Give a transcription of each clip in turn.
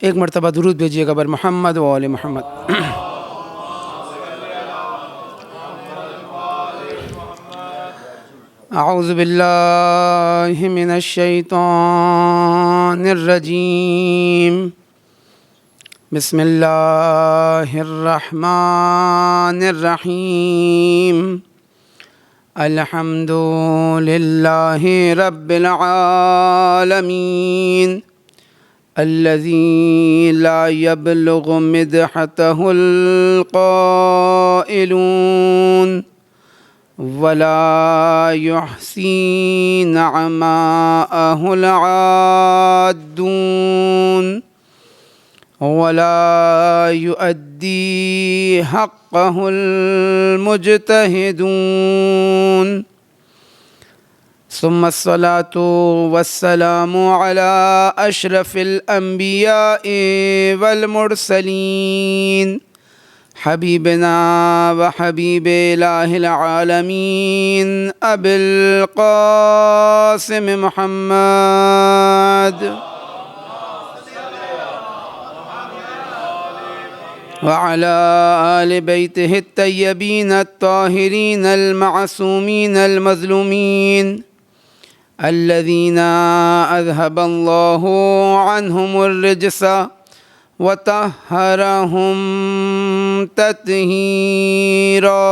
ایک مرتبہ درود بھیجیے گا بر محمد و آل محمد۔ اعوذ باللہ من الشیطان الرجیم، بسم اللہ الرحمن الرحیم، الحمد للہ رب العالمین، الذی لا یبلغ مدحتہ القائلون ولا يحصي نعماءه العادون ولا يؤدي حقه المجتهدون، ثم الصلاة والسلام على أشرف الأنبياء والمرسلين، حبیبنا و حبیب الہ العالمین ابی القاسم محمد وعلى آل بیتہ الطیبین الطاہرین المعصومین المظلومین الذین اذهب اللہ عنہم الرجس وطہرہم تطہیرا۔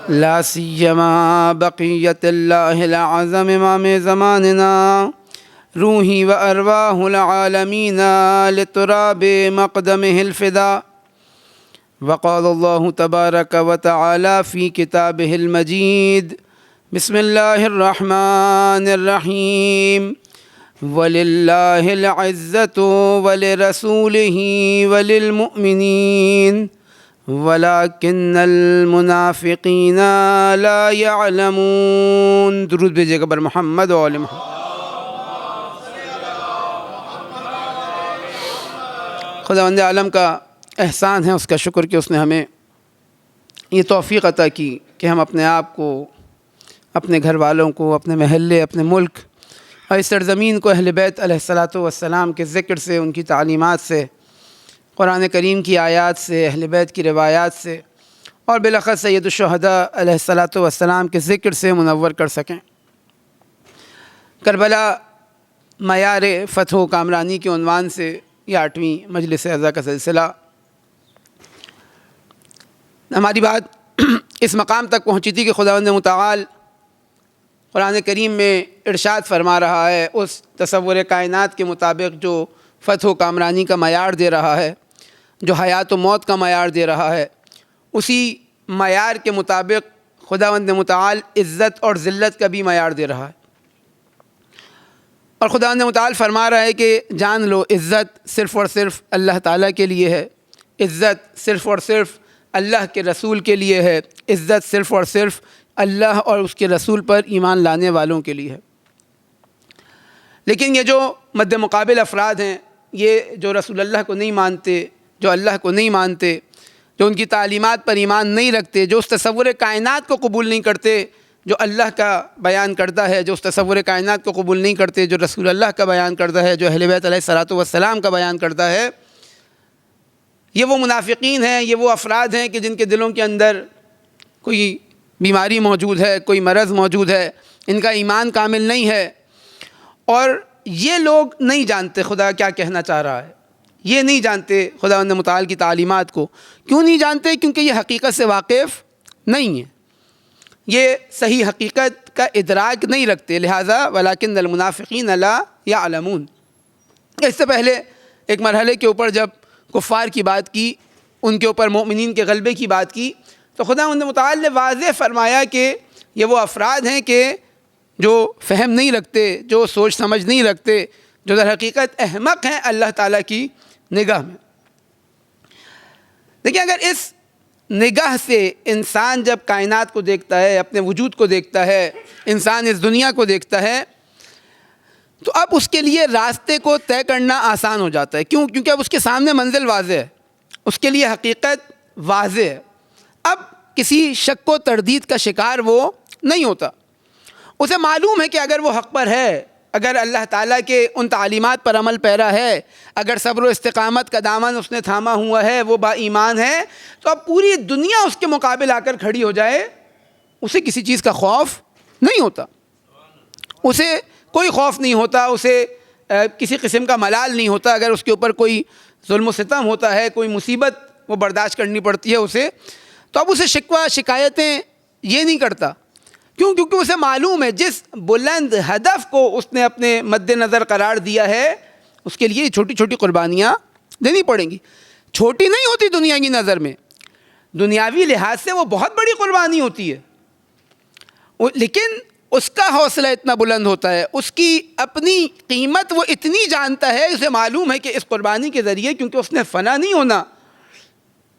لا سیما بقیت اللہ العظم امام زماننا، روحی و ارواح العالمین لتراب مقدمہ الفدا۔ وقال اللہ تبارک و تعالی فی کتابہ المجید، بسم اللہ الرحمن الرحیم، وَلِلَّهِ الْعِزَّةُ وَلِرَسُولِهِ وَلِلْمُؤْمِنِينَ وَلَكِنَّ الْمُنَافِقِينَ لَا يَعْلَمُونَ۔ درود بھیجیے گا بر محمد و آل محمد۔ خداوند عالم کا احسان ہے، اس کا شکر کہ اس نے ہمیں یہ توفیق عطا کی کہ ہم اپنے آپ کو، اپنے گھر والوں کو، اپنے محلے، اپنے ملک اور اس سرزمین کو اہل بیت علیہ الصلاۃ والسلام کے ذکر سے، ان کی تعلیمات سے، قرآن کریم کی آیات سے، اہل بیت کی روایات سے اور بالاخص سید الشہداء علیہ الصلاۃ والسلام کے ذکر سے منور کر سکیں۔ کربلا معیار فتح و کامرانی کے عنوان سے یہ 8ویں مجلس عزا کا سلسلہ، ہماری بات اس مقام تک پہنچی تھی کہ خداوند متعال قرآن کریم میں ارشاد فرما رہا ہے، اس تصور کائنات کے مطابق جو فتح و کامرانی کا معیار دے رہا ہے، جو حیات و موت کا معیار دے رہا ہے، اسی معیار کے مطابق خداوند متعال عزت اور ذلت کا بھی معیار دے رہا ہے۔ اور خداوند متعال فرما رہا ہے کہ جان لو عزت صرف اور صرف اللہ تعالیٰ کے لیے ہے، عزت صرف اور صرف اللہ کے رسول کے لیے ہے، عزت صرف اور صرف اللہ اور اس کے رسول پر ایمان لانے والوں کے لیے ہے۔ لیکن یہ جو مد مقابل افراد ہیں، یہ جو رسول اللہ کو نہیں مانتے، جو اللہ کو نہیں مانتے، جو ان کی تعلیمات پر ایمان نہیں رکھتے، جو اس تصور کائنات کو قبول نہیں کرتے جو اللہ کا بیان کرتا ہے، جو اس تصور کائنات کو قبول نہیں کرتے جو رسول اللہ کا بیان کرتا ہے، جو اہل بیت علیہ الصلاۃ والسلام کا بیان کرتا ہے، یہ وہ منافقین ہیں، یہ وہ افراد ہیں کہ جن کے دلوں کے اندر کوئی بیماری موجود ہے، کوئی مرض موجود ہے، ان کا ایمان کامل نہیں ہے، اور یہ لوگ نہیں جانتے خدا کیا کہنا چاہ رہا ہے، یہ نہیں جانتے خداوند متعال کی تعلیمات کو۔ کیوں نہیں جانتے؟ کیونکہ یہ حقیقت سے واقف نہیں ہے، یہ صحیح حقیقت کا ادراک نہیں رکھتے، لہٰذا وَلَكِنَّ الْمُنَافِقِينَ لَا يَعْلَمُونَ۔ اس سے پہلے ایک مرحلے کے اوپر جب کفار کی بات کی، ان کے اوپر مومنین کے غلبے کی بات کی، تو خداوند متعال نے واضح فرمایا کہ یہ وہ افراد ہیں کہ جو فہم نہیں رکھتے، جو سوچ سمجھ نہیں رکھتے، جو در حقیقت احمق ہیں اللہ تعالیٰ کی نگاہ میں۔ دیکھیں، اگر اس نگاہ سے انسان جب کائنات کو دیکھتا ہے، اپنے وجود کو دیکھتا ہے، انسان اس دنیا کو دیکھتا ہے، تو اب اس کے لیے راستے کو طے کرنا آسان ہو جاتا ہے۔ کیوں؟ کیونکہ اب اس کے سامنے منزل واضح ہے، اس کے لیے حقیقت واضح ہے، اب کسی شک و تردید کا شکار وہ نہیں ہوتا۔ اسے معلوم ہے کہ اگر وہ حق پر ہے، اگر اللہ تعالیٰ کے ان تعلیمات پر عمل پیرا ہے، اگر صبر و استقامت کا دامن اس نے تھاما ہوا ہے، وہ با ایمان ہے، تو اب پوری دنیا اس کے مقابل آ کر کھڑی ہو جائے، اسے کسی چیز کا خوف نہیں ہوتا، اسے کوئی خوف نہیں ہوتا، اسے کسی قسم کا ملال نہیں ہوتا۔ اگر اس کے اوپر کوئی ظلم و ستم ہوتا ہے، کوئی مصیبت وہ برداشت کرنی پڑتی ہے اسے، تو اب اسے شکوہ شکایتیں یہ نہیں کرتا۔ کیوں؟ کیونکہ اسے معلوم ہے جس بلند ہدف کو اس نے اپنے مد نظر قرار دیا ہے، اس کے لیے چھوٹی چھوٹی قربانیاں دینی پڑیں گی۔ چھوٹی نہیں ہوتی دنیا کی نظر میں، دنیاوی لحاظ سے وہ بہت بڑی قربانی ہوتی ہے، لیکن اس کا حوصلہ اتنا بلند ہوتا ہے، اس کی اپنی قیمت وہ اتنی جانتا ہے، اسے معلوم ہے کہ اس قربانی کے ذریعے، کیونکہ اس نے فنا نہیں ہونا،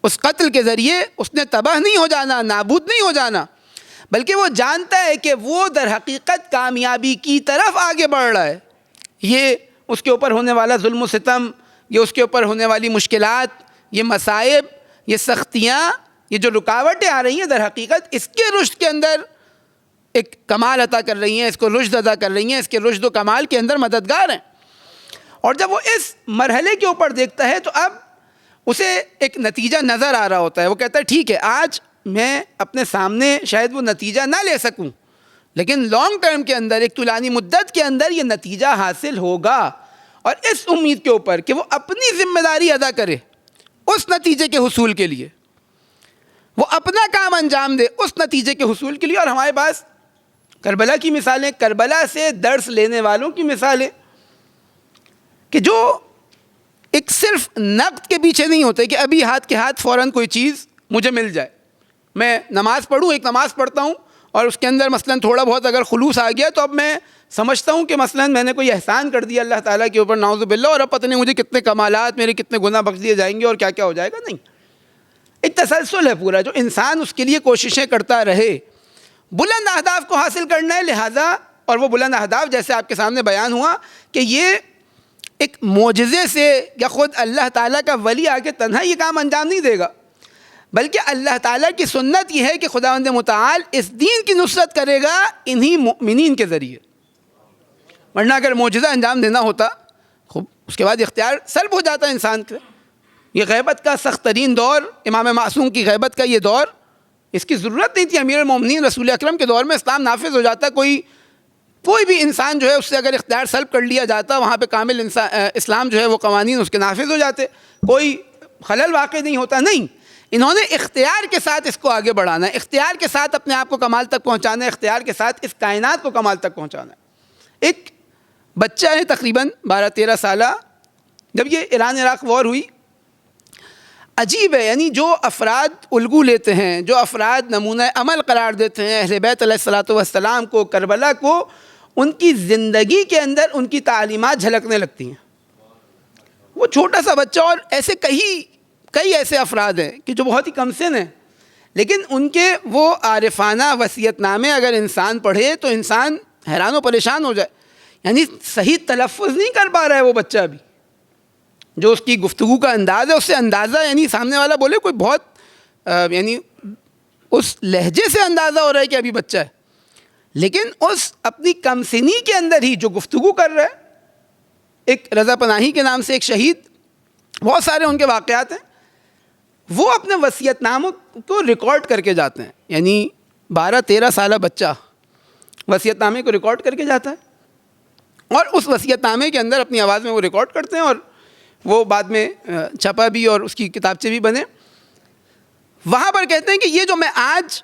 اس قتل کے ذریعے اس نے تباہ نہیں ہو جانا، نابود نہیں ہو جانا، بلکہ وہ جانتا ہے کہ وہ در حقیقت کامیابی کی طرف آگے بڑھ رہا ہے۔ یہ اس کے اوپر ہونے والا ظلم و ستم، یہ اس کے اوپر ہونے والی مشکلات، یہ مصائب، یہ سختیاں، یہ جو رکاوٹیں آ رہی ہیں، در حقیقت اس کے رشد کے اندر ایک کمال عطا کر رہی ہیں، اس کو رشد عطا کر رہی ہیں، اس کے رشد و کمال کے اندر مددگار ہیں۔ اور جب وہ اس مرحلے کے اوپر دیکھتا ہے تو اب اسے ایک نتیجہ نظر آ رہا ہوتا ہے، وہ کہتا ہے ٹھیک ہے، آج میں اپنے سامنے شاید وہ نتیجہ نہ لے سکوں، لیکن لانگ ٹرم کے اندر، ایک طولانی مدت کے اندر یہ نتیجہ حاصل ہوگا، اور اس امید کے اوپر کہ وہ اپنی ذمہ داری ادا کرے اس نتیجے کے حصول کے لیے، وہ اپنا کام انجام دے اس نتیجے کے حصول کے لیے۔ اور ہمارے پاس کربلا کی مثالیں، کربلا سے درس لینے والوں کی مثالیں، کہ جو ایک صرف نقد کے پیچھے نہیں ہوتے کہ ابھی ہاتھ کے ہاتھ فوراً کوئی چیز مجھے مل جائے، میں نماز پڑھوں، ایک نماز پڑھتا ہوں اور اس کے اندر مثلاً تھوڑا بہت اگر خلوص آ گیا تو اب میں سمجھتا ہوں کہ مثلاً میں نے کوئی احسان کر دیا اللہ تعالیٰ کے اوپر، نعوذ باللہ، اور اب پتہ نہیں مجھے کتنے کمالات، میرے کتنے گناہ بخش دیے جائیں گے اور کیا کیا ہو جائے گا۔ نہیں، ایک تسلسل ہے پورا، جو انسان اس کے لیے کوششیں کرتا رہے، بلند اہداف کو حاصل کرنا ہے، لہٰذا، اور وہ بلند اہداف جیسے آپ کے سامنے بیان ہوا کہ یہ ایک معجزے سے یا خود اللہ تعالیٰ کا ولی آ کے تنہا یہ کام انجام نہیں دے گا، بلکہ اللہ تعالیٰ کی سنت یہ ہے کہ خداوند متعال اس دین کی نصرت کرے گا انہی مؤمنین کے ذریعے، ورنہ اگر معجزہ انجام دینا ہوتا خوب اس کے بعد اختیار سلب ہو جاتا انسان کا۔ یہ غیبت کا سخت ترین دور، امام معصوم کی غیبت کا یہ دور، اس کی ضرورت نہیں تھی۔ امیر المومنین رسول اکرم کے دور میں اسلام نافذ ہو جاتا، کوئی بھی انسان جو ہے اس سے اگر اختیار سلب کر لیا جاتا، وہاں پہ کامل اسلام جو ہے وہ قوانین اس کے نافذ ہو جاتے، کوئی خلل واقع نہیں ہوتا۔ نہیں، انہوں نے اختیار کے ساتھ اس کو آگے بڑھانا ہے، اختیار کے ساتھ اپنے آپ کو کمال تک پہنچانا ہے، اختیار کے ساتھ اس کائنات کو کمال تک پہنچانا ہے۔ ایک بچہ ہے تقریباً 12-13 سالہ، جب یہ ایران عراق وار ہوئی، عجیب ہے، یعنی جو افراد الگو لیتے ہیں، جو افراد نمونہ عمل قرار دیتے ہیں اہل بیت علیہ الصلوۃ والسلام کو، کربلا کو، ان کی زندگی کے اندر ان کی تعلیمات جھلکنے لگتی ہیں۔ وہ چھوٹا سا بچہ، اور ایسے کئی ایسے افراد ہیں کہ جو بہت ہی کم سن ہیں، لیکن ان کے وہ عارفانہ وصیت نامے اگر انسان پڑھے تو انسان حیران و پریشان ہو جائے، یعنی صحیح تلفظ نہیں کر پا رہا ہے وہ بچہ ابھی، جو اس کی گفتگو کا انداز ہے اس سے اندازہ، یعنی سامنے والا بولے کوئی بہت یعنی اس لہجے سے اندازہ ہو رہا ہے کہ ابھی بچہ ہے، لیکن اس اپنی کم سنی کے اندر ہی جو گفتگو کر رہا ہے۔ ایک رضا پناہی کے نام سے ایک شہید، بہت سارے ان کے واقعات ہیں، وہ اپنے وصیت ناموں کو ریکارڈ کر کے جاتے ہیں، یعنی 12-13 سالہ بچہ وصیت نامے کو ریکارڈ کر کے جاتا ہے، اور اس وصیت نامے کے اندر اپنی آواز میں وہ ریکارڈ کرتے ہیں، اور وہ بعد میں چھپا بھی اور اس کی کتابچے بھی بنے۔ وہاں پر کہتے ہیں کہ یہ جو میں آج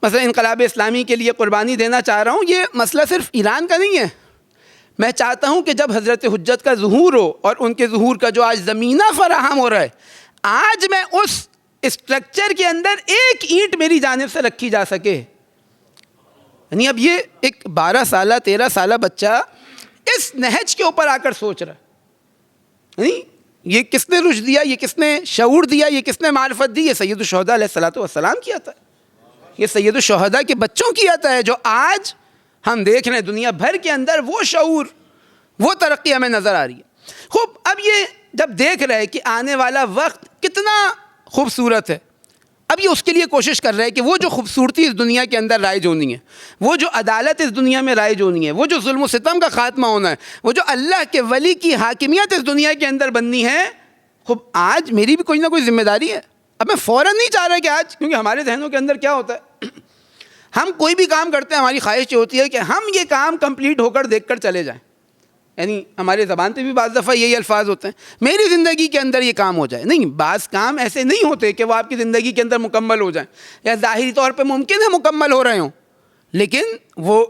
مثلا انقلاب اسلامی کے لیے قربانی دینا چاہ رہا ہوں، یہ مسئلہ صرف ایران کا نہیں ہے، میں چاہتا ہوں کہ جب حضرت حجت کا ظہور ہو اور ان کے ظہور کا جو آج زمینہ فراہم ہو رہا ہے، آج میں اس اسٹرکچر کے اندر ایک اینٹ میری جانب سے رکھی جا سکے۔ یعنی اب یہ ایک 12 سالہ 13 سالہ بچہ اس نہج کے اوپر آ کر سوچ رہا ہے، یعنی یہ کس نے رشد دیا، یہ کس نے شعور دیا، یہ کس نے معرفت دی؟ یہ سید الشہداء علیہ الصلوۃ والسلام کی عطا ہے، یہ سید الشہداء کے بچوں کی عطا ہے، جو آج ہم دیکھ رہے ہیں دنیا بھر کے اندر وہ شعور، وہ ترقی ہمیں نظر آ رہی ہے۔ خوب، اب یہ جب دیکھ رہے کہ آنے والا وقت کتنا خوبصورت ہے، اب یہ اس کے لیے کوشش کر رہا ہے کہ وہ جو خوبصورتی اس دنیا کے اندر رائج ہونی ہے، وہ جو عدالت اس دنیا میں رائج ہونی ہے، وہ جو ظلم و ستم کا خاتمہ ہونا ہے، وہ جو اللہ کے ولی کی حاکمیت اس دنیا کے اندر بننی ہے، خب آج میری بھی کوئی نہ کوئی ذمہ داری ہے. اب میں فوراً نہیں چاہ رہا کہ آج، کیونکہ ہمارے ذہنوں کے اندر کیا ہوتا ہے، ہم کوئی بھی کام کرتے ہیں ہماری خواہش یہ ہوتی ہے کہ ہم یہ کام کمپلیٹ ہو کر دیکھ کر چلے جائیں. یعنی ہمارے زبان پہ بھی بعض دفعہ یہی الفاظ ہوتے ہیں، میری زندگی کے اندر یہ کام ہو جائے. نہیں، بعض کام ایسے نہیں ہوتے کہ وہ آپ کی زندگی کے اندر مکمل ہو جائیں، یا ظاہری طور پہ ممکن ہے مکمل ہو رہے ہوں، لیکن وہ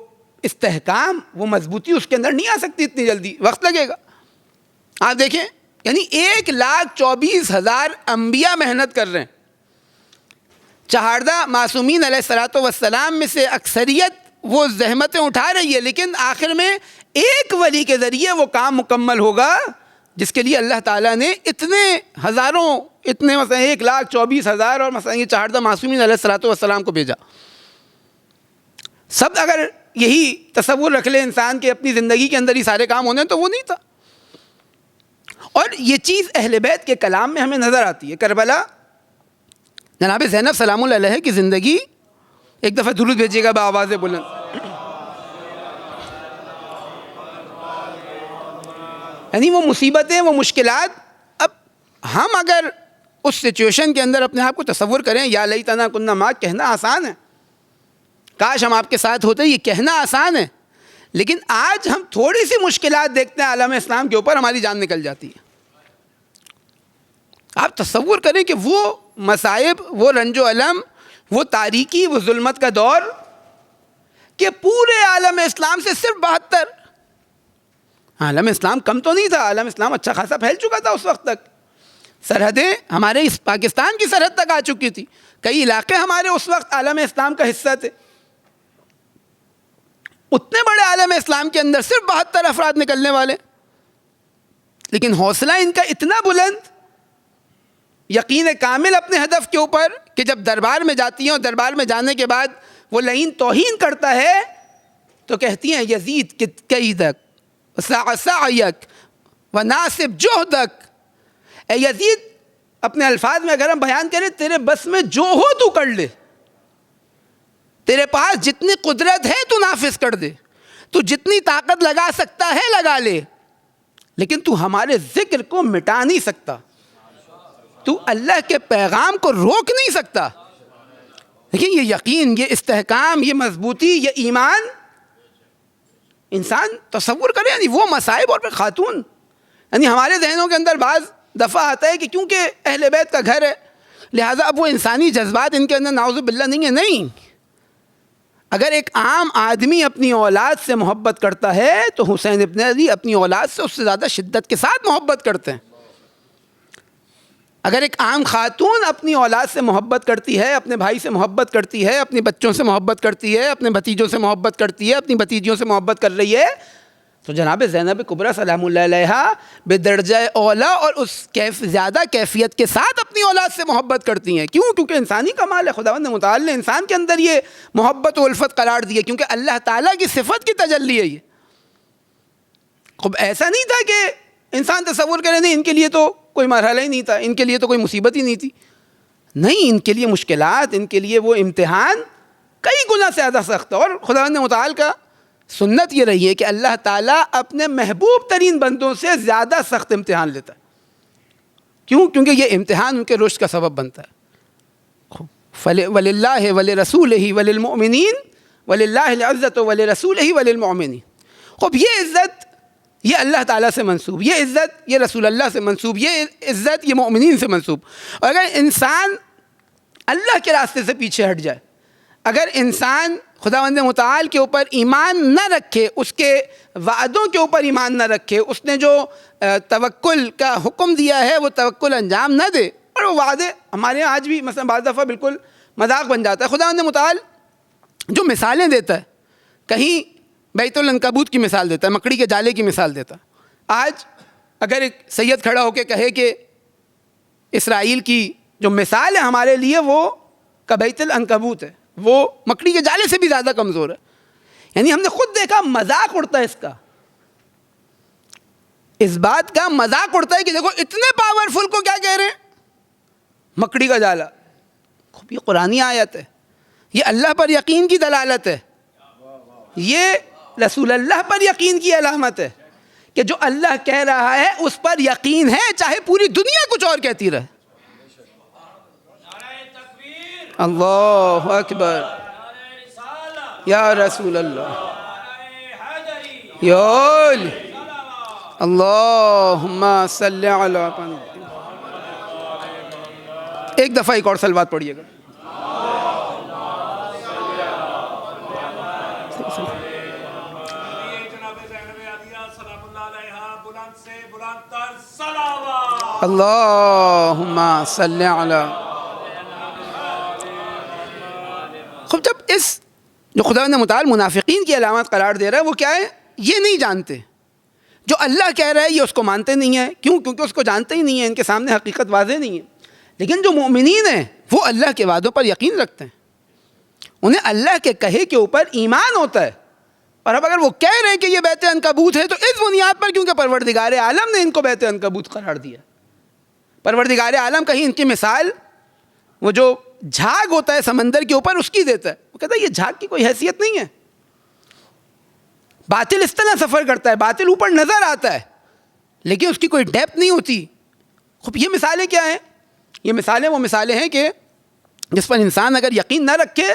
استحکام، وہ مضبوطی اس کے اندر نہیں آ سکتی اتنی جلدی، وقت لگے گا. آپ دیکھیں، یعنی 1,24,000 انبیاء محنت کر رہے ہیں. چہاردہ معصومین علیہ الصلوۃ والسلام میں سے اکثریت وہ زحمتیں اٹھا رہی ہے، لیکن آخر میں ایک ولی کے ذریعے وہ کام مکمل ہوگا جس کے لیے اللہ تعالیٰ نے اتنے ہزاروں، اتنے مثلا 1,24,000 اور مثلا یہ چہاردہ معصومین علیہ الصلوۃ والسلام کو بھیجا. سب اگر یہی تصور رکھ لے انسان کے اپنی زندگی کے اندر ہی سارے کام ہونے تو وہ نہیں تھا. اور یہ چیز اہل بیت کے کلام میں ہمیں نظر آتی ہے. کربلا، جناب زینب سلام اللہ علیہ کی زندگی، ایک دفعہ درود بھیجیے گا بآواز بلند. یعنی وہ مصیبتیں، وہ مشکلات، اب ہم اگر اس سچویشن کے اندر اپنے آپ کو تصور کریں، یا لیتنا کننا معک، کہنا آسان ہے، کاش ہم آپ کے ساتھ ہوتے، یہ کہنا آسان ہے، لیکن آج ہم تھوڑی سی مشکلات دیکھتے ہیں عالم اسلام کے اوپر، ہماری جان نکل جاتی ہے. آپ تصور کریں کہ وہ مصائب، وہ رنج و الم، وہ تاریکی، وہ ظلمت کا دور، کہ پورے عالم اسلام سے صرف 72، عالم اسلام کم تو نہیں تھا، عالم اسلام اچھا خاصا پھیل چکا تھا اس وقت تک، سرحدیں ہمارے اس پاکستان کی سرحد تک آ چکی تھی، کئی علاقے ہمارے اس وقت عالم اسلام کا حصہ تھے. اتنے بڑے عالم اسلام کے اندر صرف 72 افراد نکلنے والے، لیکن حوصلہ ان کا اتنا بلند، یقین کامل اپنے ہدف کے اوپر، کہ جب دربار میں جاتی ہیں اور دربار میں جانے کے بعد وہ لعین توہین کرتا ہے تو کہتی ہیں یزید کیدک سعیک وناسب جہدک. اے یزید، اپنے الفاظ میں اگر ہم بیان کریں، تیرے بس میں جو ہو تو کر لے، تیرے پاس جتنی قدرت ہے تو نافذ کر دے، تو جتنی طاقت لگا سکتا ہے لگا لے، لیکن تو ہمارے ذکر کو مٹا نہیں سکتا، تو اللہ کے پیغام کو روک نہیں سکتا. لیکن یہ یقین، یہ استحکام، یہ مضبوطی، یہ ایمان، انسان تصور کرے. یعنی وہ مصائب، اور پھر خاتون، یعنی ہمارے ذہنوں کے اندر بعض دفعہ آتا ہے کہ کیونکہ اہل بیت کا گھر ہے لہٰذا اب وہ انسانی جذبات ان کے اندر نعوذ باللہ نہیں ہے. نہیں، اگر ایک عام آدمی اپنی اولاد سے محبت کرتا ہے تو حسین ابن علی اپنی اولاد سے اس سے زیادہ شدت کے ساتھ محبت کرتے ہیں. اگر ایک عام خاتون اپنی اولاد سے محبت کرتی ہے، اپنے بھائی سے محبت کرتی ہے، اپنے بچوں سے محبت کرتی ہے، اپنے بھتیجوں سے محبت کرتی ہے، اپنی بھتیجیوں سے محبت کر رہی ہے، تو جناب زینب کبریٰ سلام اللہ علیہا بدرجہ اولا اور اس زیادہ کیفیت کے ساتھ اپنی اولاد سے محبت کرتی ہیں. کیوں؟ کیونکہ انسانی کمال ہے. خداوند متعال نے انسان کے اندر یہ محبت و الفت قرار دی ہے، کیونکہ اللہ تعالیٰ کی صفت کی تجلی ہے یہ. خب ایسا نہیں تھا کہ انسان تصور کرے نہیں ان کے لیے تو کوئی مرحلہ ہی نہیں تھا، ان کے لیے تو کوئی مصیبت ہی نہیں تھی. نہیں، ان کے لیے مشکلات، ان کے لیے وہ امتحان کئی گنا زیادہ سخت ہے. اور خداوند متعال کا سنت یہ رہی ہے کہ اللہ تعالیٰ اپنے محبوب ترین بندوں سے زیادہ سخت امتحان لیتا ہے. کیوں؟ کیونکہ یہ امتحان ان کے رشد کا سبب بنتا ہے. وَلِلَّهِ وَلِرَسُولِهِ وَلِلْمُؤْمِنِينَ وَلِلَّهِ الْعِزَّةُ وَلِرَسُولِهِ وَلِلْمُؤْمِنِينَ. خب یہ عزت یہ اللہ تعالیٰ سے منسوب، یہ عزت یہ رسول اللہ سے منسوب، یہ عزت یہ مؤمنین سے منسوب. اور اگر انسان اللہ کے راستے سے پیچھے ہٹ جائے، اگر انسان خداوند متعال کے اوپر ایمان نہ رکھے، اس کے وعدوں کے اوپر ایمان نہ رکھے، اس نے جو توکل کا حکم دیا ہے وہ توکل انجام نہ دے، اور وہ وعدے ہمارے یہاں آج بھی مثلا بعض دفعہ بالکل مذاق بن جاتا ہے. خداوند متعال جو مثالیں دیتا ہے، کہیں بیت العنکبوت کی مثال دیتا ہے، مکڑی کے جالے کی مثال دیتا ہے. آج اگر ایک سید کھڑا ہو کے کہے کہ اسرائیل کی جو مثال ہے ہمارے لیے وہ کا بیت العنکبوت ہے، وہ مکڑی کے جالے سے بھی زیادہ کمزور ہے، یعنی ہم نے خود دیکھا مذاق اڑتا ہے اس بات کا مذاق اڑتا ہے کہ دیکھو اتنے پاورفل کو کیا کہہ رہے ہیں، مکڑی کا جالا. یہ قرآنی آیت ہے, یہ اللہ پر یقین کی دلالت ہے, یہ رسول اللہ پر یقین کی علامت ہے کہ جو اللہ کہہ رہا ہے اس پر یقین ہے, چاہے پوری دنیا کچھ اور کہتی رہے. اللہ اکبر, یا رسول اللہ, یا اللہم صلی علی محمد. ایک دفعہ ایک اور صلوات پڑھیے گا. اللہم صلی علی. خب جب اس جو خداوند متعال منافقین کی علامت قرار دے رہا ہے وہ کیا ہے؟ یہ نہیں جانتے. جو اللہ کہہ رہا ہے یہ اس کو مانتے نہیں ہیں. کیوں؟ کیونکہ اس کو جانتے ہی نہیں ہیں, ان کے سامنے حقیقت واضح نہیں ہے. لیکن جو مومنین ہیں وہ اللہ کے وعدوں پر یقین رکھتے ہیں, انہیں اللہ کے کہے کے اوپر ایمان ہوتا ہے. اور اب اگر وہ کہہ رہے ہیں کہ یہ بیت عنکبوت ہے تو اس بنیاد پر کیونکہ پروردگار عالم نے ان کو بیت عنکبوت قرار دیا. پروردگار عالم کہیں ان کی مثال وہ جو جھاگ ہوتا ہے سمندر کے اوپر اس کی دیتا ہے. وہ کہتا ہے یہ جھاگ کی کوئی حیثیت نہیں ہے, باطل اس طرح سفر کرتا ہے, باطل اوپر نظر آتا ہے لیکن اس کی کوئی ڈیپتھ نہیں ہوتی. خب یہ مثالیں کیا ہیں؟ یہ مثالیں وہ مثالیں ہیں کہ جس پر انسان اگر یقین نہ رکھے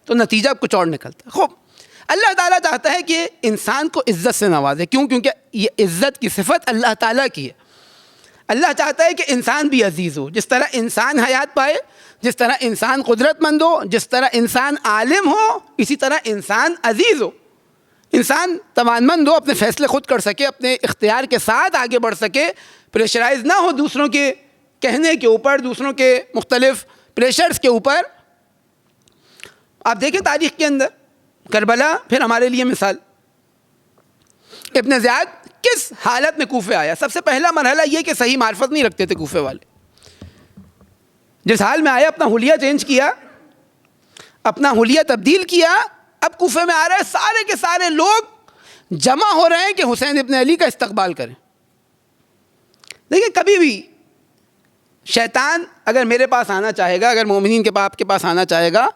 تو نتیجہ کچھ اور نکلتا ہے. خب اللہ تعالیٰ چاہتا ہے کہ انسان کو عزت سے نوازے. کیوں؟ کیونکہ یہ عزت کی صفت اللہ تعالیٰ کی ہے. اللہ چاہتا ہے کہ انسان بھی عزیز ہو. جس طرح انسان حیات پائے, جس طرح انسان قدرت مند ہو, جس طرح انسان عالم ہو, اسی طرح انسان عزیز ہو. انسان توانمند ہو, اپنے فیصلے خود کر سکے, اپنے اختیار کے ساتھ آگے بڑھ سکے, پریشرائز نہ ہو دوسروں کے کہنے کے اوپر, دوسروں کے مختلف پریشرز کے اوپر. آپ دیکھیں تاریخ کے اندر کربلا پھر ہمارے لیے مثال. ابن زیاد کس حالت میں کوفے آیا؟ سب سے پہلا مرحلہ یہ کہ صحیح معرفت نہیں رکھتے تھے کوفے والے. جس حال میں آیا اپنا حلیہ چینج کیا, اپنا حلیہ تبدیل کیا, اب کوفے میں آ رہا ہے, سارے کے سارے لوگ جمع ہو رہے ہیں کہ حسین ابن علی کا استقبال کریں. دیکھیں کبھی بھی شیطان اگر میرے پاس آنا چاہے گا, اگر مومنین کے آپ کے پاس آنا چاہے گا,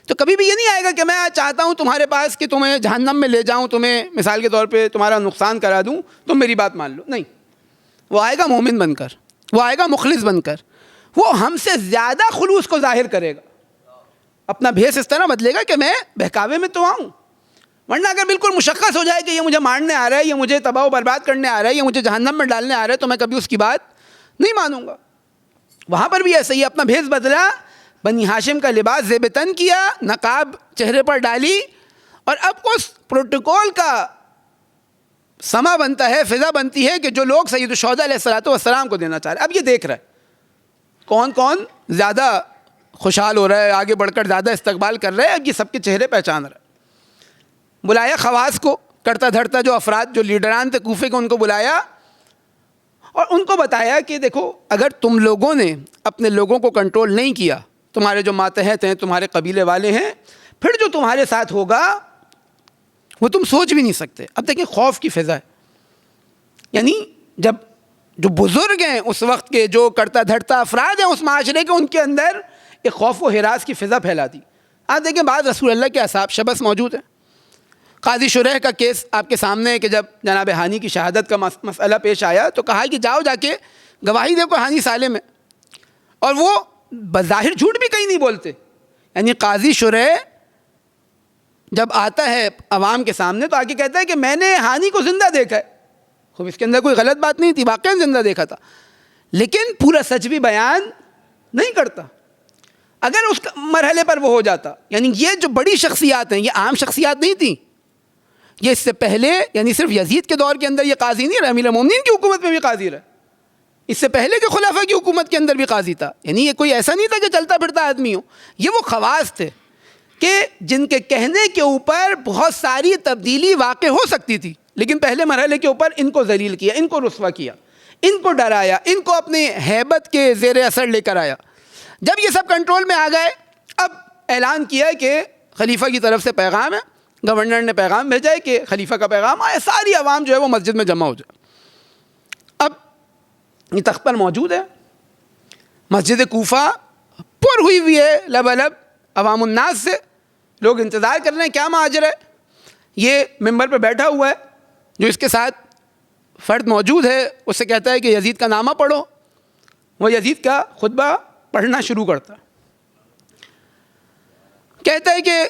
تو کبھی بھی یہ نہیں آئے گا کہ میں چاہتا ہوں تمہارے پاس کہ تمہیں جہنم میں لے جاؤں, تمہیں مثال کے طور پہ تمہارا نقصان کرا دوں, تم میری بات مان لو. نہیں, وہ آئے گا مومن بن کر, وہ آئے گا مخلص بن کر, وہ ہم سے زیادہ خلوص کو ظاہر کرے گا, اپنا بھیس اس طرح بدلے گا کہ میں بہکاوے میں تو آؤں. ورنہ اگر بالکل مشخص ہو جائے کہ یہ مجھے مارنے آ رہا ہے, یہ مجھے تباہ و برباد کرنے آ رہا ہے, یہ مجھے جہنم میں ڈالنے آ رہا ہے, تو میں کبھی اس کی بات نہیں مانوں گا. وہاں پر بھی ایسا ہی اپنا بھیس بدلا, بنی ہاشم کا لباس زیب تن کیا, نقاب چہرے پر ڈالی, اور اب اس پروٹوکول کا سما بنتا ہے, فضا بنتی ہے کہ جو لوگ سید الشہداء علیہ الصلوۃ والسلام کو دینا چاہ رہے ہیں, اب یہ دیکھ رہا ہے کون کون زیادہ خوشحال ہو رہا ہے, آگے بڑھ کر زیادہ استقبال کر رہے ہیں. اب یہ سب کے چہرے پہچان رہا ہے. بلایا خواص کو, کرتا دھرتا جو افراد جو لیڈران تھے کوفے کو, ان کو بلایا اور ان کو بتایا کہ دیکھو اگر تم لوگوں نے اپنے لوگوں کو کنٹرول نہیں کیا, تمہارے جو ماتحت ہیں, تمہارے قبیلے والے ہیں, پھر جو تمہارے ساتھ ہوگا وہ تم سوچ بھی نہیں سکتے. اب دیکھیں خوف کی فضا ہے, یعنی جب جو بزرگ ہیں اس وقت کے, جو کرتا دھرتا افراد ہیں اس معاشرے کے, ان کے اندر ایک خوف و ہراس کی فضا پھیلا دی. آپ دیکھیں بعض رسول اللہ کے اصحاب شبث موجود ہیں. قاضی شریح کا کیس آپ کے سامنے ہے کہ جب جناب ہانی کی شہادت کا مسئلہ پیش آیا تو کہا کہ جاؤ جا کے گواہی دے کو ہانی سالم ہے, اور وہ بظاہر جھوٹ بھی کہیں نہیں بولتے. یعنی قاضی شریح جب آتا ہے عوام کے سامنے تو آ کے کہتا ہے کہ میں نے ہانی کو زندہ دیکھا ہے. خوب اس کے اندر کوئی غلط بات نہیں تھی, واقعا زندہ دیکھا تھا, لیکن پورا سچ بھی بیان نہیں کرتا. اگر اس مرحلے پر وہ ہو جاتا, یعنی یہ جو بڑی شخصیات ہیں یہ عام شخصیات نہیں تھیں, یہ اس سے پہلے یعنی صرف یزید کے دور کے اندر یہ قاضی نہیں رہا, امیر المومنین کی حکومت میں بھی قاضی رہا, اس سے پہلے کے خلافہ کی حکومت کے اندر بھی قاضی تھا. یعنی یہ کوئی ایسا نہیں تھا کہ چلتا پھرتا آدمی ہو, یہ وہ خواص تھے کہ جن کے کہنے کے اوپر بہت ساری تبدیلی واقع ہو سکتی تھی, لیکن پہلے مرحلے کے اوپر ان کو ذلیل کیا, ان کو رسوا کیا, ان کو ڈرایا, ان کو اپنی ہیبت کے زیر اثر لے کر آیا. جب یہ سب کنٹرول میں آ گئے, اب اعلان کیا کہ خلیفہ کی طرف سے پیغام ہے, گورنر نے پیغام بھیجا ہے کہ خلیفہ کا پیغام آیا, ساری عوام جو ہے وہ مسجد میں جمع ہو جائے. اب یہ تخت پر موجود ہے, مسجد کوفہ پر ہوئی ہوئی ہے لبالب عوام الناس سے. لوگ انتظار کر رہے ہیں کیا ماجرا ہے. یہ ممبر پہ بیٹھا ہوا ہے, جو اس کے ساتھ فرد موجود ہے اس سے کہتا ہے کہ یزید کا نامہ پڑھو. وہ یزید کا خطبہ پڑھنا شروع کرتا ہے, کہتا ہے کہ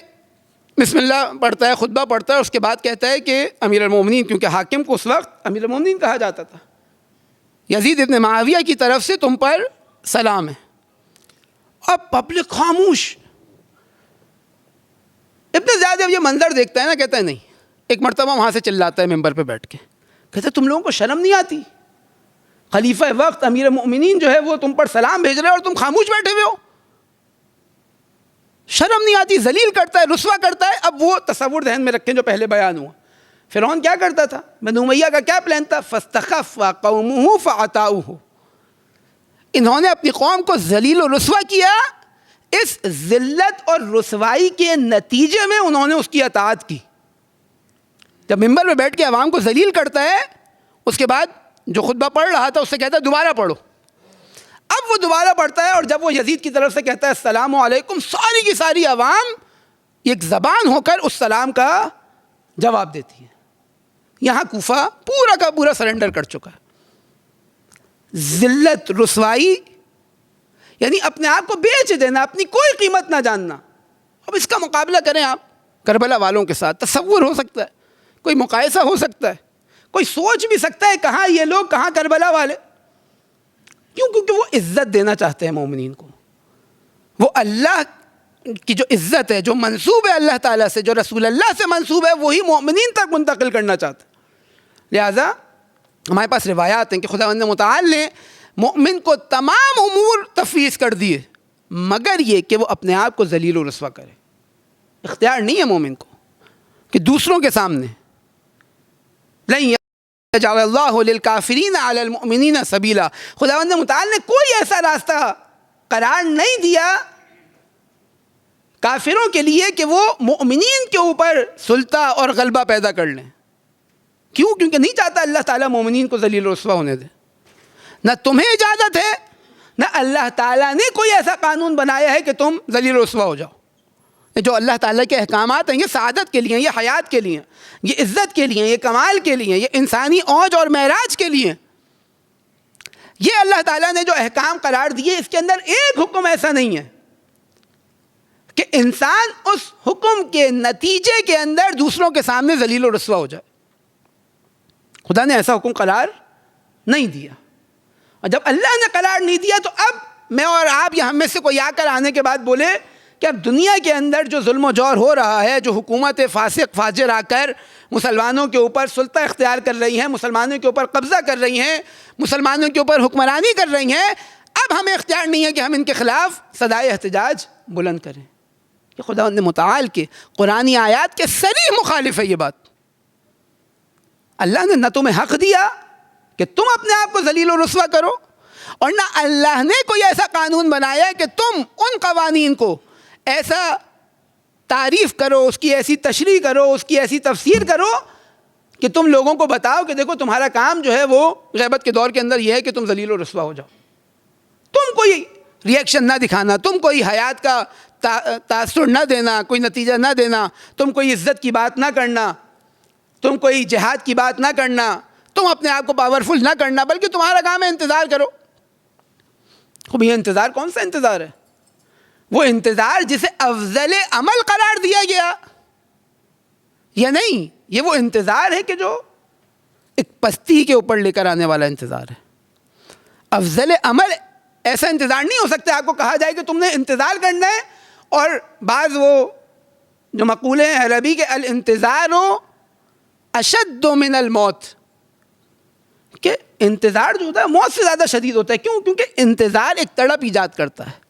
بسم اللہ پڑھتا ہے, خطبہ پڑھتا ہے. اس کے بعد کہتا ہے کہ امیر المومنین, کیونکہ حاکم کو اس وقت امیر المومنین کہا جاتا تھا, یزید ابن معاویہ کی طرف سے تم پر سلام ہے. اب پبلک خاموش. ابن زیاد جب یہ منظر دیکھتا ہے نا, کہتا ہے نہیں. ایک مرتبہ وہاں سے چلاتا ہے ممبر پہ بیٹھ کے, کہتا ہے تم لوگوں کو شرم نہیں آتی؟ خلیفہ وقت امیر المؤمنین جو ہے وہ تم پر سلام بھیج رہے اور تم خاموش بیٹھے ہوئے ہو. شرم نہیں آتی؟ ذلیل کرتا ہے, رسوا کرتا ہے. اب وہ تصور ذہن میں رکھیں جو پہلے بیان ہوا. فرعون کیا کرتا تھا؟ بنو امیہ کا کیا پلان تھا؟ فاستخف قومہ فعتوہ. انہوں نے اپنی قوم کو ذلیل و رسوا کیا. اس ذلت اور رسوائی کے نتیجے میں انہوں نے اس کی اطاعت کی. جب ممبر پہ بیٹھ کے عوام کو ذلیل کرتا ہے, اس کے بعد جو خطبہ پڑھ رہا تھا اس سے کہتا ہے دوبارہ پڑھو. اب وہ دوبارہ پڑھتا ہے, اور جب وہ یزید کی طرف سے کہتا ہے السلام علیکم, ساری کی ساری عوام ایک زبان ہو کر اس سلام کا جواب دیتی ہے. یہاں کوفہ پورا کا پورا سرنڈر کر چکا ہے. ذلت, رسوائی, یعنی اپنے آپ کو بیچ دینا, اپنی کوئی قیمت نہ جاننا. اب اس کا مقابلہ کریں آپ کربلا والوں کے ساتھ. تصور ہو سکتا ہے, کوئی مقایسہ ہو سکتا ہے, کوئی سوچ بھی سکتا ہے کہاں یہ لوگ, کہاں کربلا والے. کیوں؟ کیونکہ وہ عزت دینا چاہتے ہیں مومنین کو. وہ اللہ کی جو عزت ہے, جو منسوب ہے اللہ تعالیٰ سے, جو رسول اللہ سے منسوب ہے, وہی مومنین تک منتقل کرنا چاہتے ہیں. لہٰذا ہمارے پاس روایات ہیں کہ خداوند متعال نے مومن کو تمام امور تفویض کر دیے, مگر یہ کہ وہ اپنے آپ کو ذلیل و رسوا کرے. اختیار نہیں ہے مومن کو کہ دوسروں کے سامنے لن یجعل اللہ للکافرین علی المؤمنین سبیلا. خداوند متعال نے کوئی ایسا راستہ قرار نہیں دیا کافروں کے لیے کہ وہ مؤمنین کے اوپر سلطہ اور غلبہ پیدا کر لیں. کیوں؟ کیونکہ نہیں چاہتا اللہ تعالیٰ مومنین کو ذلیل و رسوا ہونے دے. نہ تمہیں اجازت ہے, نہ اللہ تعالیٰ نے کوئی ایسا قانون بنایا ہے کہ تم ذلیل و رسوا ہو جاؤ. جو اللہ تعالیٰ کے احکامات ہیں یہ سعادت کے لیے, یہ حیات کے لیے, یہ عزت کے لیے, یہ کمال کے لیے, یہ انسانی اوج اور معراج کے لیے. یہ اللہ تعالیٰ نے جو احکام قرار دیے, اس کے اندر ایک حکم ایسا نہیں ہے کہ انسان اس حکم کے نتیجے کے اندر دوسروں کے سامنے ذلیل و رسوا ہو جائے. خدا نے ایسا حکم قرار نہیں دیا. اور جب اللہ نے قرار نہیں دیا تو اب میں اور آپ یا ہم میں سے کوئی آ کر آنے کے بعد بولے کہ اب دنیا کے اندر جو ظلم و جور ہو رہا ہے, جو حکومت فاسق فاجر آ کر مسلمانوں کے اوپر سلطہ اختیار کر رہی ہیں, مسلمانوں کے اوپر قبضہ کر رہی ہیں, مسلمانوں کے اوپر حکمرانی کر رہی ہیں, اب ہمیں اختیار نہیں ہے کہ ہم ان کے خلاف صدائے احتجاج بلند کریں. کہ خداوند متعال کے قرآنی آیات کے صریح مخالف ہے یہ بات. اللہ نے نہ تمہیں حق دیا کہ تم اپنے آپ کو ذلیل و رسوا کرو, اور نہ اللہ نے کوئی ایسا قانون بنایا کہ تم ان قوانین کو ایسا تعریف کرو, اس کی ایسی تشریح کرو, اس کی ایسی تفسیر کرو کہ تم لوگوں کو بتاؤ کہ دیکھو تمہارا کام جو ہے وہ غیبت کے دور کے اندر یہ ہے کہ تم ذلیل و رسوا ہو جاؤ. تم کوئی ریئیکشن نہ دکھانا, تم کوئی حیات کا تاثر نہ دینا, کوئی نتیجہ نہ دینا, تم کوئی عزت کی بات نہ کرنا, تم کوئی جہاد کی بات نہ کرنا, تم اپنے آپ کو پاورفل نہ کرنا, بلکہ تمہارا کام ہے انتظار کرو. خوب یہ انتظار کون سا انتظار ہے؟ وہ انتظار جسے افضل عمل قرار دیا گیا یا نہیں, یہ وہ انتظار ہے کہ جو ایک پستی کے اوپر لے کر آنے والا انتظار ہے. افضل عمل ایسا انتظار نہیں ہو سکتا آپ کو کہا جائے کہ تم نے انتظار کرنا ہے, اور بعض وہ جو مقولے ہیں عربی کے الانتظار اشد من الموت, کہ انتظار جو ہوتا ہے موت سے زیادہ شدید ہوتا ہے. کیوں؟ کیونکہ انتظار ایک تڑپ ایجاد کرتا ہے,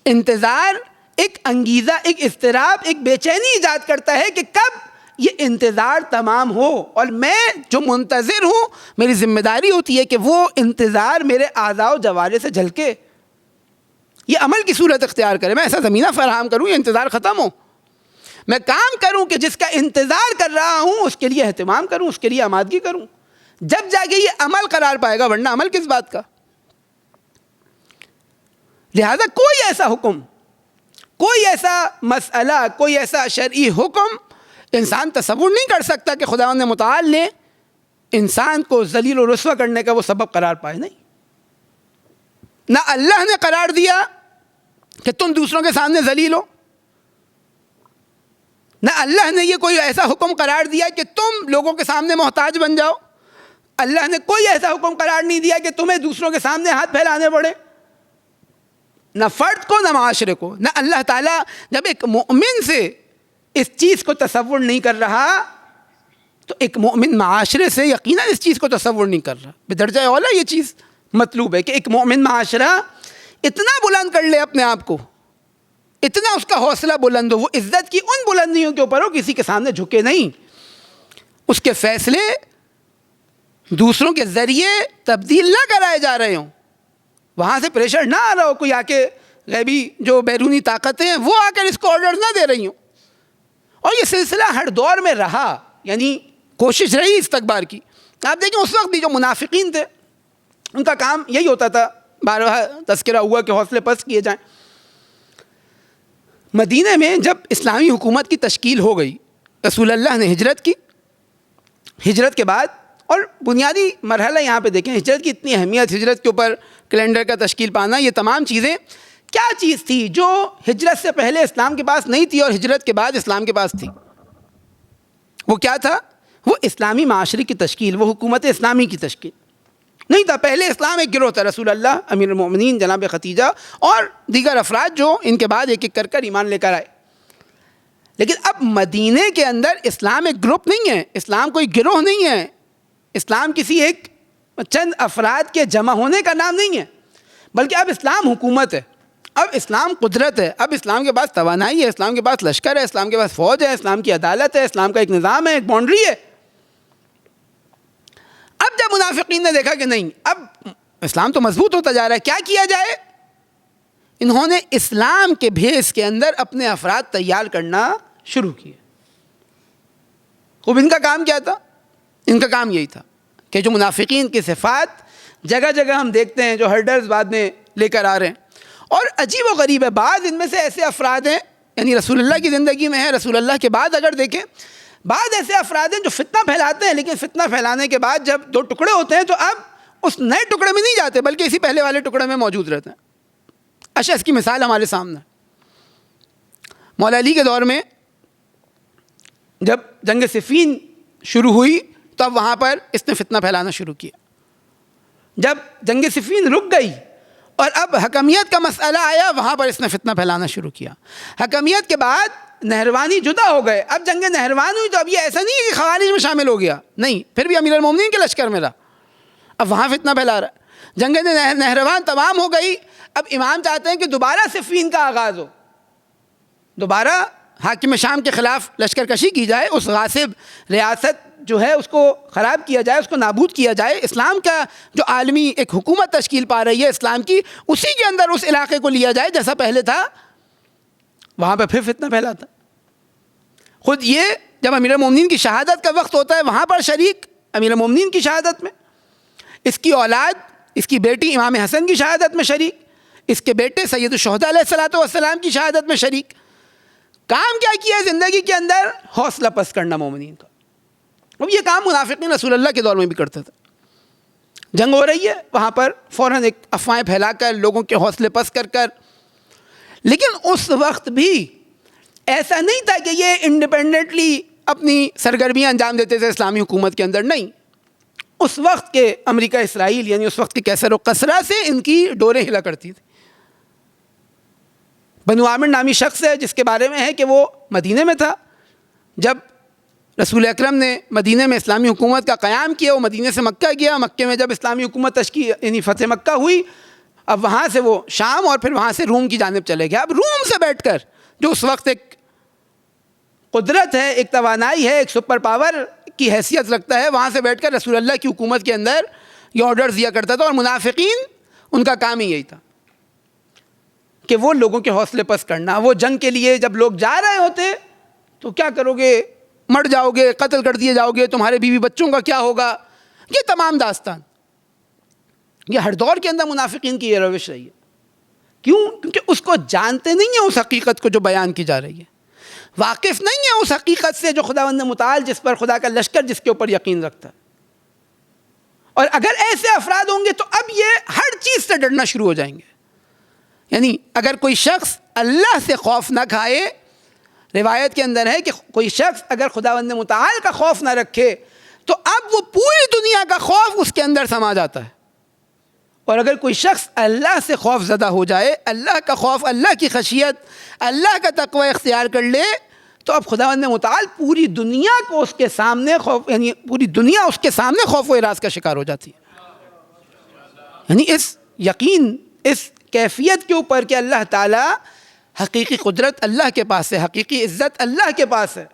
انتظار ایک انگیزہ, ایک اضطراب, ایک بے چینی ایجاد کرتا ہے کہ کب یہ انتظار تمام ہو, اور میں جو منتظر ہوں میری ذمہ داری ہوتی ہے کہ وہ انتظار میرے اعضاء و جوارح سے جھلکے, یہ عمل کی صورت اختیار کرے. میں ایسا زمینہ فراہم کروں یہ انتظار ختم ہو, میں کام کروں کہ جس کا انتظار کر رہا ہوں اس کے لیے اہتمام کروں, اس کے لیے آمادگی کروں, جب جا کے یہ عمل قرار پائے گا, ورنہ عمل کس بات کا. لہذا کوئی ایسا حکم، کوئی ایسا مسئلہ، کوئی ایسا شرعی حکم انسان تصور نہیں کر سکتا کہ خداوند متعال نے انسان کو ذلیل و رسوا کرنے کا وہ سبب قرار پائے. نہیں، نہ اللہ نے قرار دیا کہ تم دوسروں کے سامنے ذلیل ہو، نہ اللہ نے یہ کوئی ایسا حکم قرار دیا کہ تم لوگوں کے سامنے محتاج بن جاؤ. اللہ نے کوئی ایسا حکم قرار نہیں دیا کہ تمہیں دوسروں کے سامنے ہاتھ پھیلانے پڑے، نہ فرد کو نہ معاشرے کو. نہ اللہ تعالیٰ جب ایک مومن سے اس چیز کو تصور نہیں کر رہا تو ایک مومن معاشرے سے یقیناً اس چیز کو تصور نہیں کر رہا. بدرجہ اولا یہ چیز مطلوب ہے کہ ایک مومن معاشرہ اتنا بلند کر لے اپنے آپ کو، اتنا اس کا حوصلہ بلند ہو، وہ عزت کی ان بلندیوں کے اوپر ہو، کسی کے سامنے جھکے نہیں، اس کے فیصلے دوسروں کے ذریعے تبدیل نہ کرائے جا رہے ہوں، وہاں سے پریشر نہ آ رہا ہو، کوئی آ کے غیبی جو بیرونی طاقتیں ہیں وہ آ کر اس کو آرڈر نہ دے رہی ہوں. اور یہ سلسلہ ہر دور میں رہا، یعنی کوشش رہی استکبار کی. آپ دیکھیں اس وقت بھی جو منافقین تھے ان کا کام یہی ہوتا تھا، بارہا تذکرہ ہوا کہ حوصلے پست کیے جائیں. مدینہ میں جب اسلامی حکومت کی تشکیل ہو گئی، رسول اللہ نے ہجرت کی. ہجرت کے بعد، اور بنیادی مرحلہ یہاں پہ دیکھیں، ہجرت کی اتنی اہمیت، ہجرت کے اوپر کیلنڈر کا تشکیل پانا، یہ تمام چیزیں کیا چیز تھی جو ہجرت سے پہلے اسلام کے پاس نہیں تھی اور ہجرت کے بعد اسلام کے پاس تھی؟ وہ کیا تھا؟ وہ اسلامی معاشرے کی تشکیل، وہ حکومت اسلامی کی تشکیل نہیں تھا. پہلے اسلام ایک گروہ تھا، رسول اللہ، امیر المومنین جناب ختیجہ اور دیگر افراد جو ان کے بعد ایک ایک کر ایمان لے کر آئے. لیکن اب مدینے کے اندر اسلام ایک گروپ نہیں ہے، اسلام کوئی گروہ نہیں ہے، اسلام کسی ایک چند افراد کے جمع ہونے کا نام نہیں ہے، بلکہ اب اسلام حکومت ہے، اب اسلام قدرت ہے، اب اسلام کے پاس توانائی ہے، اسلام کے پاس لشکر ہے، اسلام کے پاس فوج ہے، اسلام کی عدالت ہے، اسلام کا ایک نظام ہے، ایک باؤنڈری ہے. اب جب منافقین نے دیکھا کہ نہیں، اب اسلام تو مضبوط ہوتا جا رہا ہے، کیا کیا جائے؟ انہوں نے اسلام کے بھیس کے اندر اپنے افراد تیار کرنا شروع کیے. خوب ان کا کام کیا تھا؟ ان کا کام یہی تھا کہ جو منافقین کی صفات جگہ جگہ ہم دیکھتے ہیں، جو ہرڈرز بعد میں لے کر آ رہے ہیں، اور عجیب و غریب ہے، بعض ان میں سے ایسے افراد ہیں، یعنی رسول اللہ کی زندگی میں ہے، رسول اللہ کے بعد اگر دیکھیں، بعض ایسے افراد ہیں جو فتنہ پھیلاتے ہیں، لیکن فتنہ پھیلانے کے بعد جب دو ٹکڑے ہوتے ہیں تو اب اس نئے ٹکڑے میں نہیں جاتے بلکہ اسی پہلے والے ٹکڑے میں موجود رہتے ہیں. اشعث کی مثال ہمارے سامنے. مولا علی کے دور میں جب جنگ صفین شروع ہوئی تو اب وہاں پر اس نے فتنہ پھیلانا شروع کیا. جب جنگ صفین رک گئی اور اب حکمیت کا مسئلہ آیا، وہاں پر اس نے فتنہ پھیلانا شروع کیا. حکمیت کے بعد نہروانی جدا ہو گئے، اب جنگ نہروان ہوئی تو اب یہ ایسا نہیں ہے کہ خوارج میں شامل ہو گیا، نہیں، پھر بھی امیر المومنین کے لشکر میں رہا، اب وہاں فتنہ پھیلا رہا ہے. جنگ نہروان تمام ہو گئی، اب امام چاہتے ہیں کہ دوبارہ صفین کا آغاز ہو، دوبارہ حاکم شام کے خلاف لشکر کشی کی جائے، اس غاصب ریاست جو ہے اس کو خراب کیا جائے، اس کو نابود کیا جائے. اسلام کا جو عالمی ایک حکومت تشکیل پا رہی ہے اسلام کی، اسی کے اندر اس علاقے کو لیا جائے جیسا پہلے تھا. وہاں پہ پھر فتنہ پھیلاتا. خود یہ جب امیر المومنین کی شہادت کا وقت ہوتا ہے وہاں پر شریک، امیر المومنین کی شہادت میں، اس کی اولاد، اس کی بیٹی امام حسن کی شہادت میں شریک، اس کے بیٹے سید الشہداء علیہ السلام کی شہادت میں شریک. کام کیا کیا زندگی کے اندر؟ حوصلہ پست کرنا مومنین کا. اب یہ کام منافقین رسول اللہ کے دور میں بھی کرتا تھا. جنگ ہو رہی ہے، وہاں پر فوراً ایک افواہیں پھیلا کر لوگوں کے حوصلے پست کر. لیکن اس وقت بھی ایسا نہیں تھا کہ یہ انڈیپینڈنٹلی اپنی سرگرمیاں انجام دیتے تھے اسلامی حکومت کے اندر، نہیں. اس وقت کے امریکہ اسرائیل، یعنی اس وقت کے کیسر و کسرا سے ان کی ڈوریں ہلا کرتی تھی. بنو عامر نامی شخص ہے جس کے بارے میں ہے کہ وہ مدینے میں تھا جب رسول اکرم نے مدینے میں اسلامی حکومت کا قیام کیا. وہ مدینے سے مکہ گیا، مکے میں جب اسلامی حکومت تشکیل یعنی فتح مکہ ہوئی، اب وہاں سے وہ شام اور پھر وہاں سے روم کی جانب چلے گیا. اب روم سے بیٹھ کر جو اس وقت ایک قدرت ہے، ایک توانائی ہے، ایک سپر پاور کی حیثیت رکھتا ہے، وہاں سے بیٹھ کر رسول اللہ کی حکومت کے اندر یہ آرڈرز دیا کرتا تھا. اور منافقین ان کا کام ہی یہی تھا کہ وہ لوگوں کے حوصلے پست کرنا. وہ جنگ کے لیے جب لوگ جا رہے ہوتے تو کیا کرو گے، مر جاؤ گے، قتل کر دیے جاؤ گے، تمہارے بیوی بچوں کا کیا ہوگا، یہ تمام داستان. یہ ہر دور کے اندر منافقین کی یہ روش رہی ہے کیوں؟ کیونکہ اس کو جانتے نہیں ہیں اس حقیقت کو جو بیان کی جا رہی ہے، واقف نہیں ہے اس حقیقت سے جو خداوند متعال جس پر خدا کا لشکر جس کے اوپر یقین رکھتا ہے. اور اگر ایسے افراد ہوں گے تو اب یہ ہر چیز سے ڈرنا شروع ہو جائیں گے. یعنی اگر کوئی شخص اللہ سے خوف نہ کھائے، روایت کے اندر ہے کہ کوئی شخص اگر خداوند متعال کا خوف نہ رکھے تو اب وہ پوری دنیا کا خوف اس کے اندر سما جاتا ہے. اور اگر کوئی شخص اللہ سے خوف زدہ ہو جائے، اللہ کا خوف، اللہ کی خشیت، اللہ کا تقوی اختیار کر لے، تو اب خداوند متعال پوری دنیا کو اس کے سامنے خوف، یعنی پوری دنیا اس کے سامنے خوف و ہراس کا شکار ہو جاتی ہے. یعنی اس یقین، اس کیفیت کے اوپر کہ اللہ تعالیٰ حقیقی قدرت اللہ کے پاس ہے، حقیقی عزت اللہ کے پاس ہے،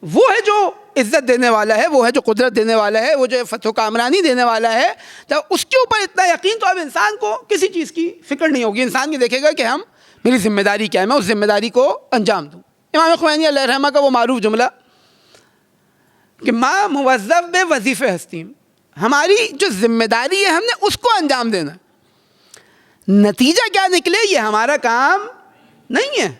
وہ ہے جو عزت دینے والا ہے، وہ ہے جو قدرت دینے والا ہے، وہ جو فتح و کامرانی دینے والا ہے. جب اس کے اوپر اتنا یقین تو اب انسان کو کسی چیز کی فکر نہیں ہوگی. انسان یہ دیکھے گا کہ میری ذمہ داری کیا ہے، میں اس ذمہ داری کو انجام دوں. امام خمینی علیہ الرحمہ کا وہ معروف جملہ کہ ما موظف بے وظیفے ہستیم، ہماری جو ذمہ داری ہے ہم نے اس کو انجام دینا، نتیجہ کیا نکلے یہ ہمارا کام نہیں ہے.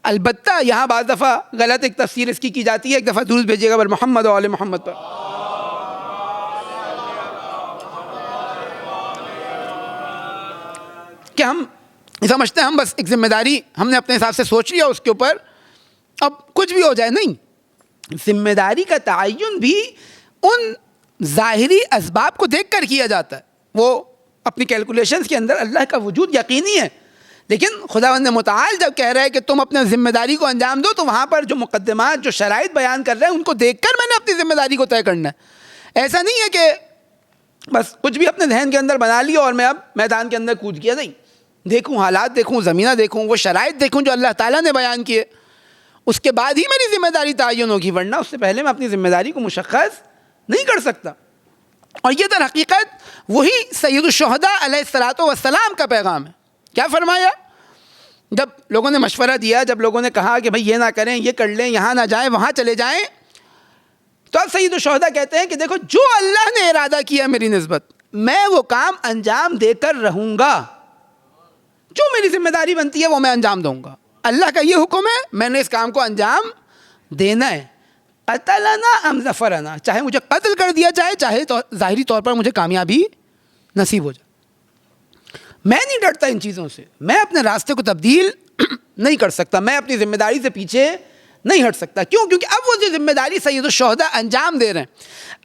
البتہ یہاں بعض دفعہ غلط ایک تفسیر اس کی جاتی ہے. ایک دفعہ درود بھیجیے گا بر محمد و آل محمد پر. کہ ہم سمجھتے ہیں ہم بس ایک ذمہ داری ہم نے اپنے حساب سے سوچ لیا اس کے اوپر اب کچھ بھی ہو جائے. نہیں، ذمہ داری کا تعین بھی ان ظاہری اسباب کو دیکھ کر کیا جاتا ہے. وہ اپنی کیلکولیشنز کے اندر اللہ کا وجود یقینی ہے، لیکن خداوند متعال جب کہہ رہا ہے کہ تم اپنے ذمہ داری کو انجام دو تو وہاں پر جو مقدمات، جو شرائط بیان کر رہے ہیں ان کو دیکھ کر میں نے اپنی ذمہ داری کو طے کرنا ہے. ایسا نہیں ہے کہ بس کچھ بھی اپنے ذہن کے اندر بنا لیا اور میں اب میدان کے اندر کود گیا. نہیں، دیکھوں حالات، دیکھوں زمینہ، دیکھوں وہ شرائط، دیکھوں جو اللہ تعالیٰ نے بیان کیے، اس کے بعد ہی میری ذمہ داری تعین ہوگی، ورنہ اس سے پہلے میں اپنی ذمہ داری کو مشخص نہیں کر سکتا. اور یہ در حقیقت وہی سید الشہداء علیہ الصلوۃ والسلام کا پیغام ہے. کیا فرمایا؟ جب لوگوں نے مشورہ دیا، جب لوگوں نے کہا کہ بھئی یہ نہ کریں، یہ کر لیں، یہاں نہ جائیں، وہاں چلے جائیں، تو اب سید الشہداء کہتے ہیں کہ دیکھو جو اللہ نے ارادہ کیا میری نسبت میں وہ کام انجام دے کر رہوں گا، جو میری ذمہ داری بنتی ہے وہ میں انجام دوں گا. اللہ کا یہ حکم ہے، میں نے اس کام کو انجام دینا ہے. قتلنا ام ظفرنا، چاہے مجھے قتل کر دیا جائے، چاہے ظاہری طور پر مجھے کامیابی نصیب ہو جائے. میں نہیں ڈرتا ان چیزوں سے، میں اپنے راستے کو تبدیل نہیں کر سکتا، میں اپنی ذمہ داری سے پیچھے نہیں ہٹ سکتا. کیوں؟ کیونکہ اب وہ جو ذمہ داری سید الشہداء انجام دے رہے ہیں،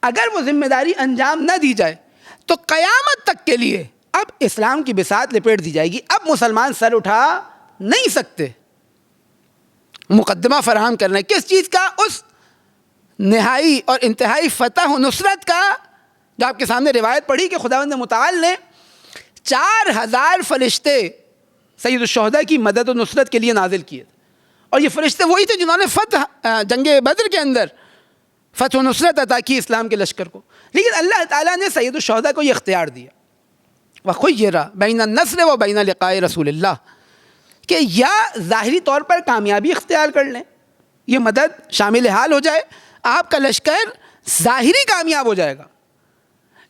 اگر وہ ذمہ داری انجام نہ دی جائے تو قیامت تک کے لیے اب اسلام کی بساط لپیٹ دی جائے گی. اب مسلمان سر اٹھا نہیں سکتے. مقدمہ فراہم کرنا ہے کس چیز کا؟ اس نہائی اور انتہائی فتح و نصرت کا، جو آپ کے سامنے روایت پڑھی کہ خداوند متعال نے 4000 فرشتے سید الشہداء کی مدد و نصرت کے لیے نازل کیے. اور یہ فرشتے وہی تھے جنہوں نے جنگ بدر کے اندر فتح و نصرت عطا کی اسلام کے لشکر کو. لیکن اللہ تعالیٰ نے سید الشہداء کو یہ اختیار دیا، وَخُيِّرَ بَيْنَ النَّصْرِ وَبَيْنَ لِقَاءِ رسول اللہ، کہ یا ظاہری طور پر کامیابی اختیار کر لیں، یہ مدد شامل حال ہو جائے، آپ کا لشکر ظاہری کامیاب ہو جائے گا،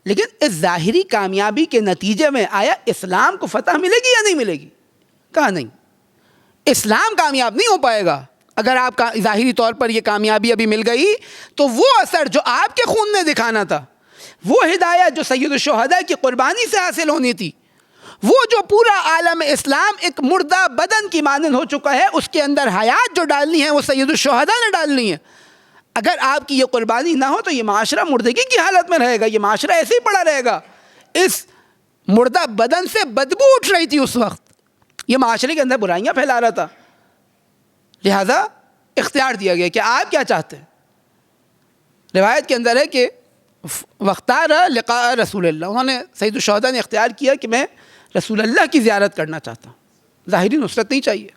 لیکن اس ظاہری کامیابی کے نتیجے میں آیا اسلام کو فتح ملے گی یا نہیں ملے گی؟ کہا نہیں، اسلام کامیاب نہیں ہو پائے گا. اگر آپ کا ظاہری طور پر یہ کامیابی ابھی مل گئی تو وہ اثر جو آپ کے خون نے دکھانا تھا، وہ ہدایت جو سید الشہداء کی قربانی سے حاصل ہونی تھی، وہ جو پورا عالم اسلام ایک مردہ بدن کی مانند ہو چکا ہے، اس کے اندر حیات جو ڈالنی ہے وہ سید الشہداء نے ڈالنی ہے. اگر آپ کی یہ قربانی نہ ہو تو یہ معاشرہ مردگی کی حالت میں رہے گا، یہ معاشرہ ایسے ہی پڑا رہے گا. اس مردہ بدن سے بدبو اٹھ رہی تھی اس وقت، یہ معاشرے کے اندر برائیاں پھیلا رہا تھا. لہذا اختیار دیا گیا کہ آپ کیا چاہتے ہیں. روایت کے اندر ہے کہ وختار لقاء رسول اللہ، انہوں نے سید الشہداء نے اختیار کیا کہ میں رسول اللہ کی زیارت کرنا چاہتا ہوں، ظاہری نصرت نہیں چاہیے.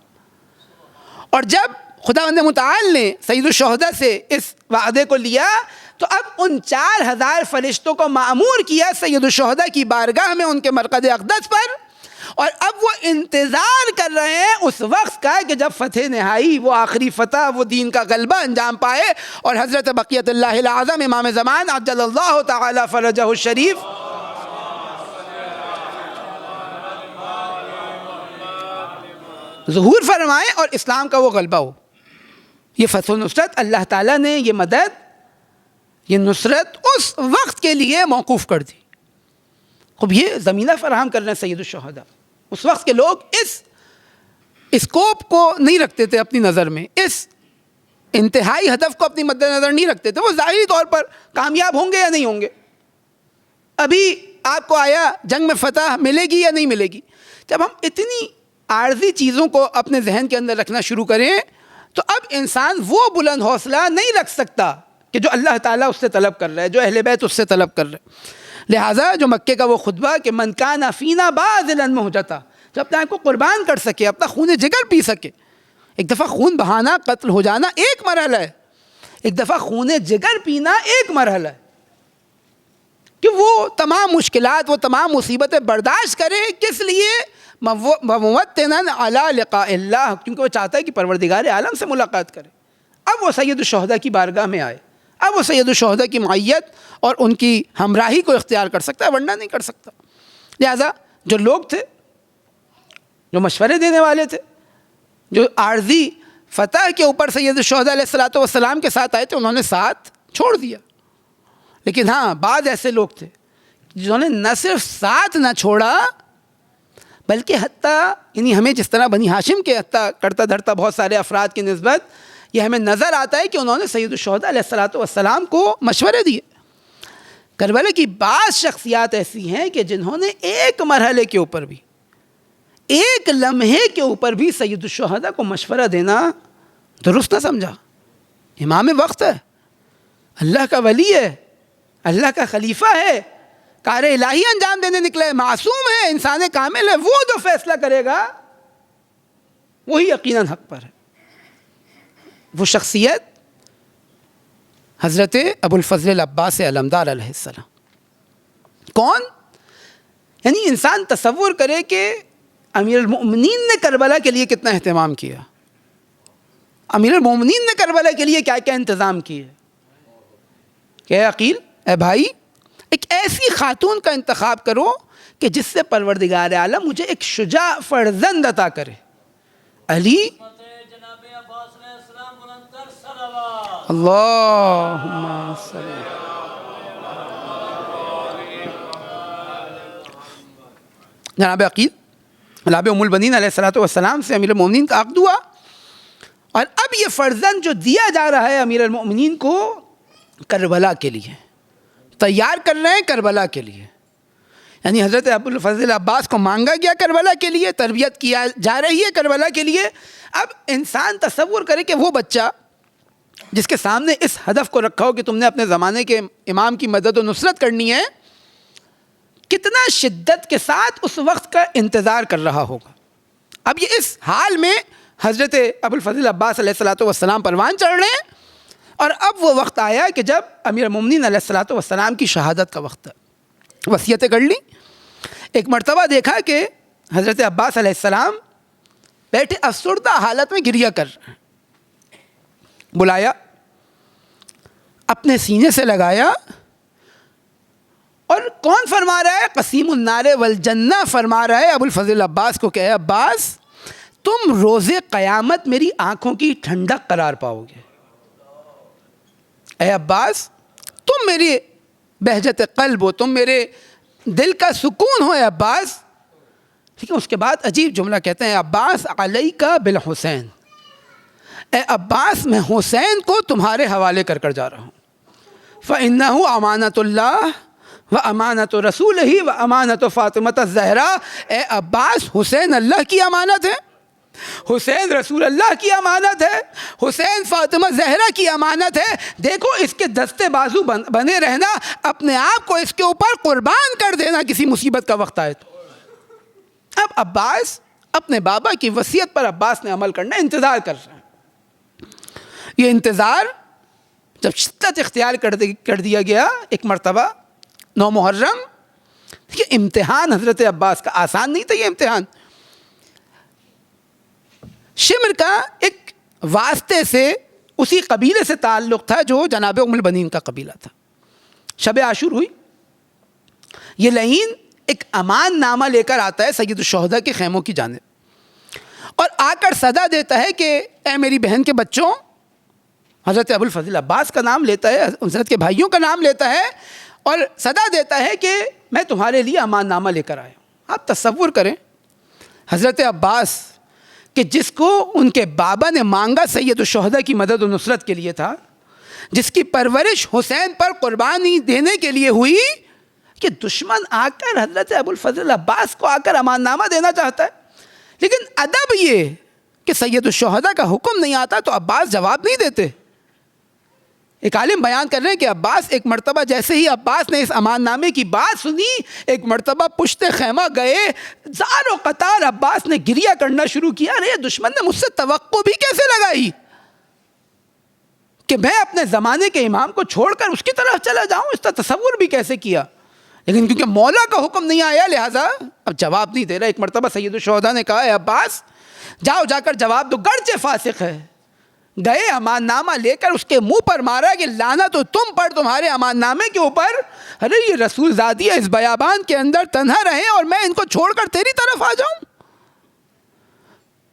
اور جب خداوند متعال نے سید الشہداء سے اس وعدے کو لیا تو اب ان 4000 فرشتوں کو مأمور کیا سید الشہداء کی بارگاہ میں ان کے مرقد اقدس پر، اور اب وہ انتظار کر رہے ہیں اس وقت کا کہ جب فتح نہائی، وہ آخری فتح، وہ دین کا غلبہ انجام پائے اور حضرت بقیت اللہ العظم امام زمان عجل اللہ تعالی فرجہ الشریف ظہور فرمائے اور اسلام کا وہ غلبہ ہو. یہ فتح و نصرت اللہ تعالیٰ نے یہ مدد، یہ نصرت اس وقت کے لیے موقوف کر دی. خب یہ زمینہ فراہم کر رہے ہیں سید الشہداء. اس وقت کے لوگ اس اسکوپ کو نہیں رکھتے تھے اپنی نظر میں، اس انتہائی ہدف کو اپنی مد نظر نہیں رکھتے تھے. وہ ظاہری طور پر کامیاب ہوں گے یا نہیں ہوں گے. ابھی آپ کو آیا جنگ میں فتح ملے گی یا نہیں ملے گی. جب ہم اتنی عارضی چیزوں کو اپنے ذہن کے اندر رکھنا شروع کریں تو اب انسان وہ بلند حوصلہ نہیں رکھ سکتا کہ جو اللہ تعالیٰ اس سے طلب کر رہا ہے، جو اہل بیت اس سے طلب کر رہے ہیں. لہٰذا جو مکے کا وہ خطبہ کہ من کان فینا باذلا مہجتا، جو اپنے آپ کو قربان کر سکے، اپنا خون جگر پی سکے. ایک دفعہ خون بہانا، قتل ہو جانا ایک مرحلہ ہے، ایک دفعہ خون جگر پینا ایک مرحلہ ہے. کہ وہ تمام مشکلات، وہ تمام مصیبتیں برداشت کرے. کس لیے؟ مموطنا علی لقاء اللہ، کیونکہ وہ چاہتا ہے کہ پروردگار عالم سے ملاقات کرے. اب وہ سید الشہداء کی بارگاہ میں آئے، اب وہ سید الشہداء کی معیت اور ان کی ہمراہی کو اختیار کر سکتا ہے، ورنہ نہیں کر سکتا. لہٰذا جو لوگ تھے، جو مشورے دینے والے تھے، جو عارضی فتح کے اوپر سید الشہداء علیہ الصلوۃ والسلام کے ساتھ آئے تھے، انہوں نے ساتھ چھوڑ دیا. لیکن ہاں بعض ایسے لوگ تھے جنہوں نے نہ صرف ساتھ نہ چھوڑا، بلکہ حتیٰ یعنی ہمیں جس طرح بنی ہاشم کے حتیٰ کرتا دھرتا بہت سارے افراد کی نسبت یہ ہمیں نظر آتا ہے کہ انہوں نے سید الشہداء علیہ الصلوۃ والسلام کو مشورے دیے. کربلا کی بعض شخصیات ایسی ہیں کہ جنہوں نے ایک مرحلے کے اوپر بھی، ایک لمحے کے اوپر بھی سید الشہداء کو مشورہ دینا درست نہ سمجھا. امام وقت ہے، اللہ کا ولی ہے، اللہ کا خلیفہ ہے، کار الہی انجام دینے نکلے، معصوم ہے، انسان کامل ہے. وہ جو فیصلہ کرے گا وہی یقیناً حق پر ہے. وہ شخصیت حضرت ابو الفضل العباس علمدار علیہ السلام. کون؟ یعنی انسان تصور کرے کہ امیر المؤمنین نے کربلا کے لیے کتنا اہتمام کیا، امیر المؤمنین نے کربلا کے لیے کیا کیا انتظام کیے. کہ اے عقیل، اے بھائی، ایک ایسی خاتون کا انتخاب کرو کہ جس سے پروردگار عالم مجھے ایک شجاع فرزند عطا کرے. علی اللہم صلی. جناب عقیل جناب ام البنین علیہ الصلوۃ والسلام سے امیر المؤمنین کا عقد ہوا، اور اب یہ فرزند جو دیا جا رہا ہے امیر المؤمنین کو کربلا کے لیے، تیار کر رہے ہیں کربلا کے لیے. یعنی حضرت ابو الفضل عباس کو مانگا گیا کربلا کے لیے، تربیت کیا جا رہی ہے کربلا کے لیے. اب انسان تصور کرے کہ وہ بچہ جس کے سامنے اس ہدف کو رکھا ہو کہ تم نے اپنے زمانے کے امام کی مدد و نصرت کرنی ہے، کتنا شدت کے ساتھ اس وقت کا انتظار کر رہا ہوگا. اب یہ اس حال میں حضرت ابو الفضل عباس علیہ الصلوۃ والسلام پروان چڑھ رہے ہیں، اور اب وہ وقت آیا کہ جب امیر المومنین علیہ الصلوۃ والسلام کی شہادت کا وقت ہے. وصیتیں کر لی. ایک مرتبہ دیکھا کہ حضرت عباس علیہ السلام بیٹھے افسردہ حالت میں گریہ کر رہے ہیں. بلایا، اپنے سینے سے لگایا، اور کون فرما رہا ہے؟ قسیم النار والجنہ فرما رہا ہے ابو الفضل عباس کو کہ اے عباس، تم روز قیامت میری آنکھوں کی ٹھنڈک قرار پاؤ گے. اے عباس، تم میری بہجت قلب ہو، تم میرے دل کا سکون ہو اے عباس. ٹھیک ہے. اس کے بعد عجیب جملہ کہتے ہیں، عباس علیک بالحسین، اے عباس میں حسین کو تمہارے حوالے کر جا رہا ہوں. فإنہ امانۃ اللہ و امانۃ رسولہ و امانۃ فاطمۃ الزہرا. اے عباس، حسین اللہ کی امانت ہے، حسین رسول اللہ کی امانت ہے، حسین فاطمہ زہرا کی امانت ہے. دیکھو اس کے دستے بازو بنے رہنا، اپنے آپ کو اس کے اوپر قربان کر دینا کسی مصیبت کا وقت آئے تو. اب عباس اپنے بابا کی وصیت پر عباس نے عمل کرنا، انتظار کر رہے ہیں. یہ انتظار جب شدت اختیار کر دیا گیا، ایک مرتبہ 9 محرم، یہ امتحان حضرت عباس کا آسان نہیں تھا. یہ امتحان شمر کا ایک واسطے سے، اسی قبیلے سے تعلق تھا جو جناب ام البنین کا قبیلہ تھا. شب عاشور ہوئی، یہ لعین ایک امان نامہ لے کر آتا ہے سید الشہداء کے خیموں کی جانب، اور آ کر صدا دیتا ہے کہ اے میری بہن کے بچوں، حضرت ابوالفضل عباس کا نام لیتا ہے، حضرت کے بھائیوں کا نام لیتا ہے اور صدا دیتا ہے کہ میں تمہارے لیے امان نامہ لے کر آیا ہوں۔ آپ تصور کریں حضرت عباس کہ جس کو ان کے بابا نے مانگا سید الشہداء کی مدد و نصرت کے لیے تھا، جس کی پرورش حسین پر قربانی دینے کے لیے ہوئی، کہ دشمن آ کر حضرت ابوالفضل عباس کو آ کر امان نامہ دینا چاہتا ہے۔ لیکن ادب یہ کہ سید الشہداء کا حکم نہیں آتا تو عباس جواب نہیں دیتے۔ ایک عالم بیان کر رہے ہیں کہ عباس ایک مرتبہ جیسے ہی عباس نے اس امان نامے کی بات سنی، ایک مرتبہ پشت خیمہ گئے، زار و قطار عباس نے گریہ کرنا شروع کیا، ارے دشمن نے مجھ سے توقع بھی کیسے لگائی کہ میں اپنے زمانے کے امام کو چھوڑ کر اس کی طرف چلا جاؤں، اس کا تصور بھی کیسے کیا۔ لیکن کیونکہ مولا کا حکم نہیں آیا لہٰذا اب جواب نہیں دے رہا۔ ایک مرتبہ سید الشہداء نے کہا، اے عباس جاؤ جا کر جواب دو، گرچہ فاسق ہے۔ گئے، امان نامہ لے کر اس کے منہ پر مارا کہ لعنت تو تم پر تمہارے امان نامے کے اوپر، ارے یہ رسول زادی ہے، اس بیابان کے اندر تنہا رہیں اور میں ان کو چھوڑ کر تیری طرف آ جاؤں۔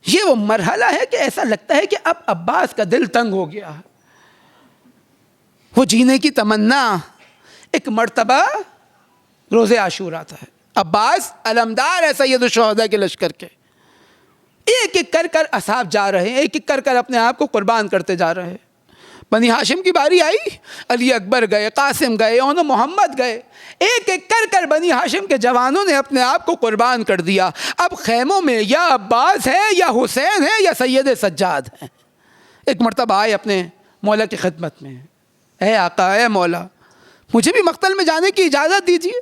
یہ وہ مرحلہ ہے کہ ایسا لگتا ہے کہ اب عباس کا دل تنگ ہو گیا، وہ جینے کی تمنا۔ ایک مرتبہ روز عاشوراء تھا، عباس علمدار ہے سید الشہداء کے لشکر کے، ایک ایک کر کر اصحاب جا رہے ہیں، ایک ایک کر کر اپنے آپ کو قربان کرتے جا رہے ہیں۔ بنی ہاشم کی باری آئی، علی اکبر گئے، قاسم گئے، اون محمد گئے، ایک ایک کر کر بنی ہاشم کے جوانوں نے اپنے آپ کو قربان کر دیا۔ اب خیموں میں یا عباس ہے یا حسین ہے یا سید سجاد ہے۔ ایک مرتبہ آئے اپنے مولا کی خدمت میں، اے آقا، اے مولا، مجھے بھی مقتل میں جانے کی اجازت دیجیے۔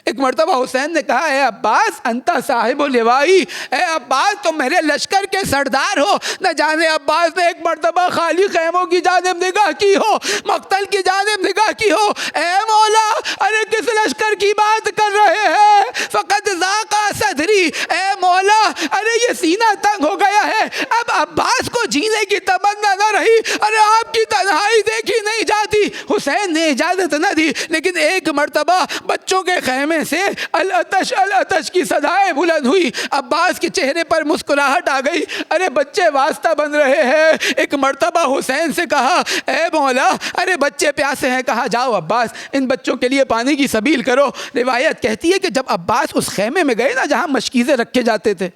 ایک مرتبہ حسین نے کہا، اے عباس انت صاحب لوائی، اے عباس تم میرے لشکر کے سردار ہو۔ نہ جانے عباس نے ایک مرتبہ خالی خیموں کی جانب نگاہ کی ہو، مقتل کی جانب نگاہ کی ہو، اے مولا ارے کس لشکر کی بات کر رہے ہیں؟ فقط ذاقا صدری، اے مولا ارے یہ سینہ تنگ ہو گیا ہے، اب عباس کو جینے کی تمنا نہ رہی، ارے آپ کی تنہائی دیکھی نہیں جاتی۔ حسین نے اجازت نہ دی، لیکن ایک مرتبہ بچوں کے خیمے سے العطش العطش کی صدائیں بلند ہوئی، عباس کے چہرے پر مسکراہٹ آ گئی، ارے بچے واسطہ بن رہے ہیں۔ ایک مرتبہ حسین سے کہا، اے مولا ارے بچے پیاسے ہیں، کہا جاؤ عباس ان بچوں کے لیے پانی کی سبیل کرو۔ روایت کہتی ہے کہ جب عباس اس خیمے میں گئے نا جہاں مشکیزیں رکھے جاتے تھے،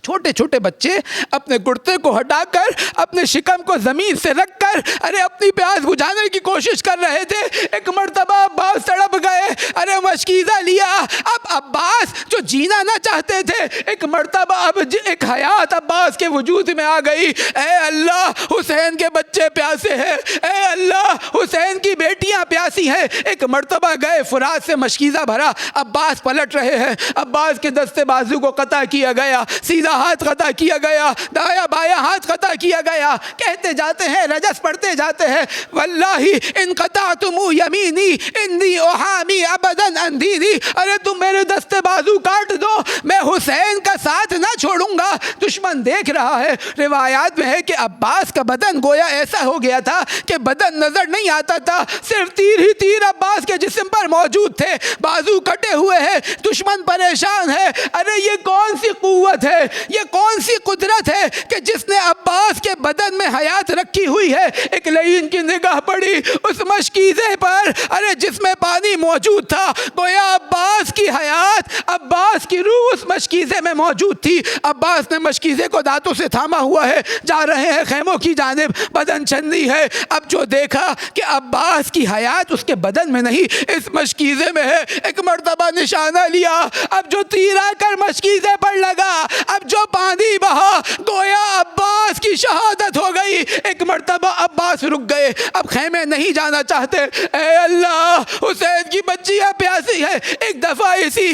چھوٹے چھوٹے بچے اپنے کرتے کو ہٹا کر اپنے شکم کو زمین سے رکھ کر ارے اپنی پیاس بجھانے کی کوشش کر رہے تھے۔ ایک مرتبہ عباس تڑپ گئے، ارے مشکیزہ لیا۔ اب عباس جو جینا نہ چاہتے تھے، ایک مرتبہ اب ایک حیات عباس کے وجود میں آ گئی۔ اے اللہ حسین کے بچے پیاسے ہیں، اے اللہ حسین کی بیٹیاں پیاسی ہیں۔ ایک مرتبہ گئے، فرات سے مشکیزہ بھرا، عباس پلٹ رہے ہیں، عباس کے دستے بازو کو قطع کیا گیا، سیدھا ہاتھ قطع کیا گیا، دایا بایا ہاتھ قطع کیا گیا۔ کہتے جاتے ہیں، رجس پڑھتے جاتے ہیں، واللہ ان قطعتم یمینی انی احامی ابدا عن دینی، ارے تم میرے دستے بازو کاٹ دو، میں حسین کا ساتھ نہ چھوڑوں گا۔ دشمن دیکھ رہا ہے۔ روایات میں ہے کہ عباس کا بدن گویا ایسا ہو گیا تھا کہ بدن نظر نہیں آتا تھا، صرف تیر ہی تیر عباس کے جسم پر موجود تھے، بازو کٹے ہوئے ہیں، دشمن پریشان ہے۔ ارے یہ کون سی قوت ہے، یہ کون سی قدرت ہے کہ جس نے عباس کے بدن میں حیات رکھی ہوئی ہے؟ ایک لعین کی نگاہ پڑی اس مشکیزے پر، ارے جس میں پانی موجود تھا، گویا عباس کی حیات، عباس کی روح اس مشکیزے میں موجود تھی۔ عباس نے مشکیزے کو دانتوں سے تھاما ہوا ہے، جا رہے ہیں خیموں کی جانب، بدن چھنی ہے۔ اب جو دیکھا کہ عباس کی حیات اس کے بدن میں نہیں، اس مشکیزے میں ہے، ایک مرتبہ نشانہ لیا، اب جو تیر آ کر مشکیزے پر لگا، اب جو پانی بہا، گویا عباس کی شہادت ہو گئی۔ ایک مرتبہ عباس رک گئے، اب خیمے نہیں جانا چاہتے۔ اے اللہ حسین کی بچیاں پیاسی ہے۔ ایک دفعہ اسی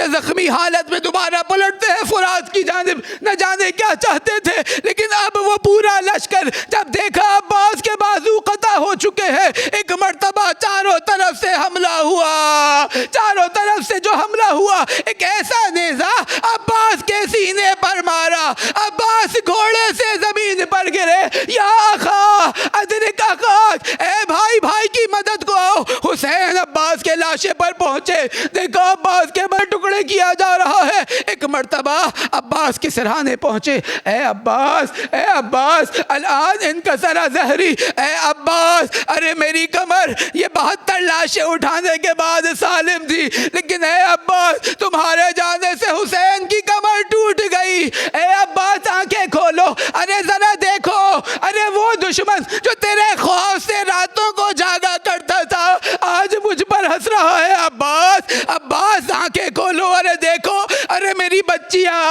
زخمی حالت میں دوبارہ پلٹتے ہیں فرات کی جانب، نہ جانے کیا چاہتے تھے، لیکن اب وہ پورا لشکر جب دیکھا عباس کے بازو قطع ہو چکے ہیں، ایک مرتبہ چاروں طرف سے حملہ ہوا، چاروں طرف سے جو حملہ ہوا، ایک ایسا نیزہ عباس کے سینے پر مارا، عباس گھوڑے سے زمین پر گرے، یا اخا ادرک اخاک، اے بھائی بھائی کی مدد کو آؤ۔ حسین عباس کے تلاشے پر پہنچے، دیکھا عباس کے بر ٹکڑے کیا جا رہا ہے۔ ایک مرتبہ عباس کے سرہانے پہنچے، اے عباس الان انکسر ظہری، اے عباس ارے میری کمر یہ 72 لاشیں اٹھانے کے بعد سالم تھی، لیکن اے عباس تمہارے جانے سے حسین کی کمر ٹوٹ گئی۔ اے عباس آنکھیں کھولو، ارے ذرا دیکھو، ارے وہ دشمن جو تیرے خوف سے راتوں کو جاگا کرتا تھا آج مجھ پر ہنس رہا ہے۔ عباس آنکھیں کھولو، ارے دیکھو، ارے میری بچیاں،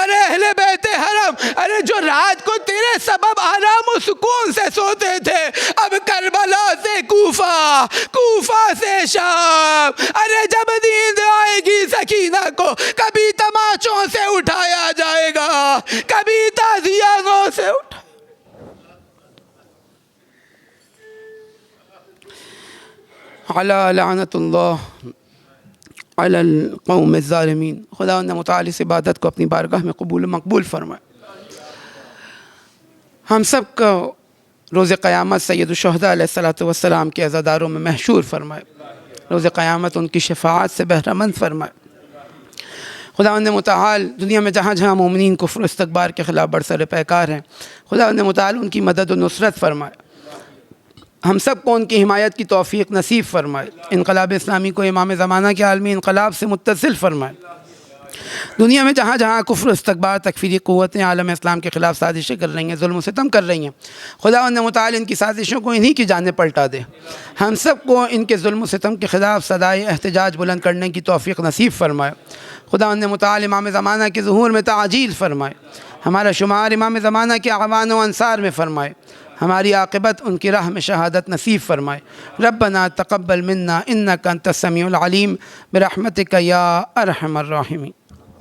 ارے اہل بیت حرم، ارے جو رات کو تیرے سبب آرام و سکون سے سوتے تھے، اب کربلا سے کوفہ سے شام، ارے جب نیند آئے گی سکینہ کو کبھی تماچوں سے اٹھایا جائے گا، کبھی تازیانوں سے اٹھایا۔ علی لعنت اللہ علی القوم الظالمین۔ خدا نے متعالی اس عبادت کو اپنی بارگاہ میں قبول و مقبول فرمائے۔ ہم سب کو روز قیامت سید الشہداء علیہ السلام کے عزاداروں میں محشور فرمائے، روز قیامت ان کی شفاعت سے بہرہ مند فرمائے۔ خداوند متعال دنیا میں جہاں جہاں مومنین کفر و استکبار کے خلاف برسر پیکار ہیں، خداوند متعال ان کی مدد و نصرت فرمائے، ہم سب کو ان کی حمایت کی توفیق نصیب فرمائے، انقلاب اسلامی کو امام زمانہ کے عالمی انقلاب سے متصل فرمائے۔ دنیا میں جہاں جہاں کفر و استکبار تکفیری قوتیں عالم اسلام کے خلاف سازشیں کر رہی ہیں، ظلم و ستم کر رہی ہیں، خداوند متعال ان کی سازشوں کو انہی کی جانب پلٹا دے۔ ہم سب کو ان کے ظلم و ستم کے خلاف صدائے احتجاج بلند کرنے کی توفیق نصیب فرمائے۔ خداوند متعال امام زمانہ کے ظہور میں تعجیل فرمائے، ہمارا شمار امام زمانہ کے اعوان و انصار میں فرمائے، ہماری عاقبت ان کی راہ میں شہادت نصیب فرمائے۔ ربنا تقبل منا انک انت السمیع العلیم برحمتک یا ارحم الراحمین۔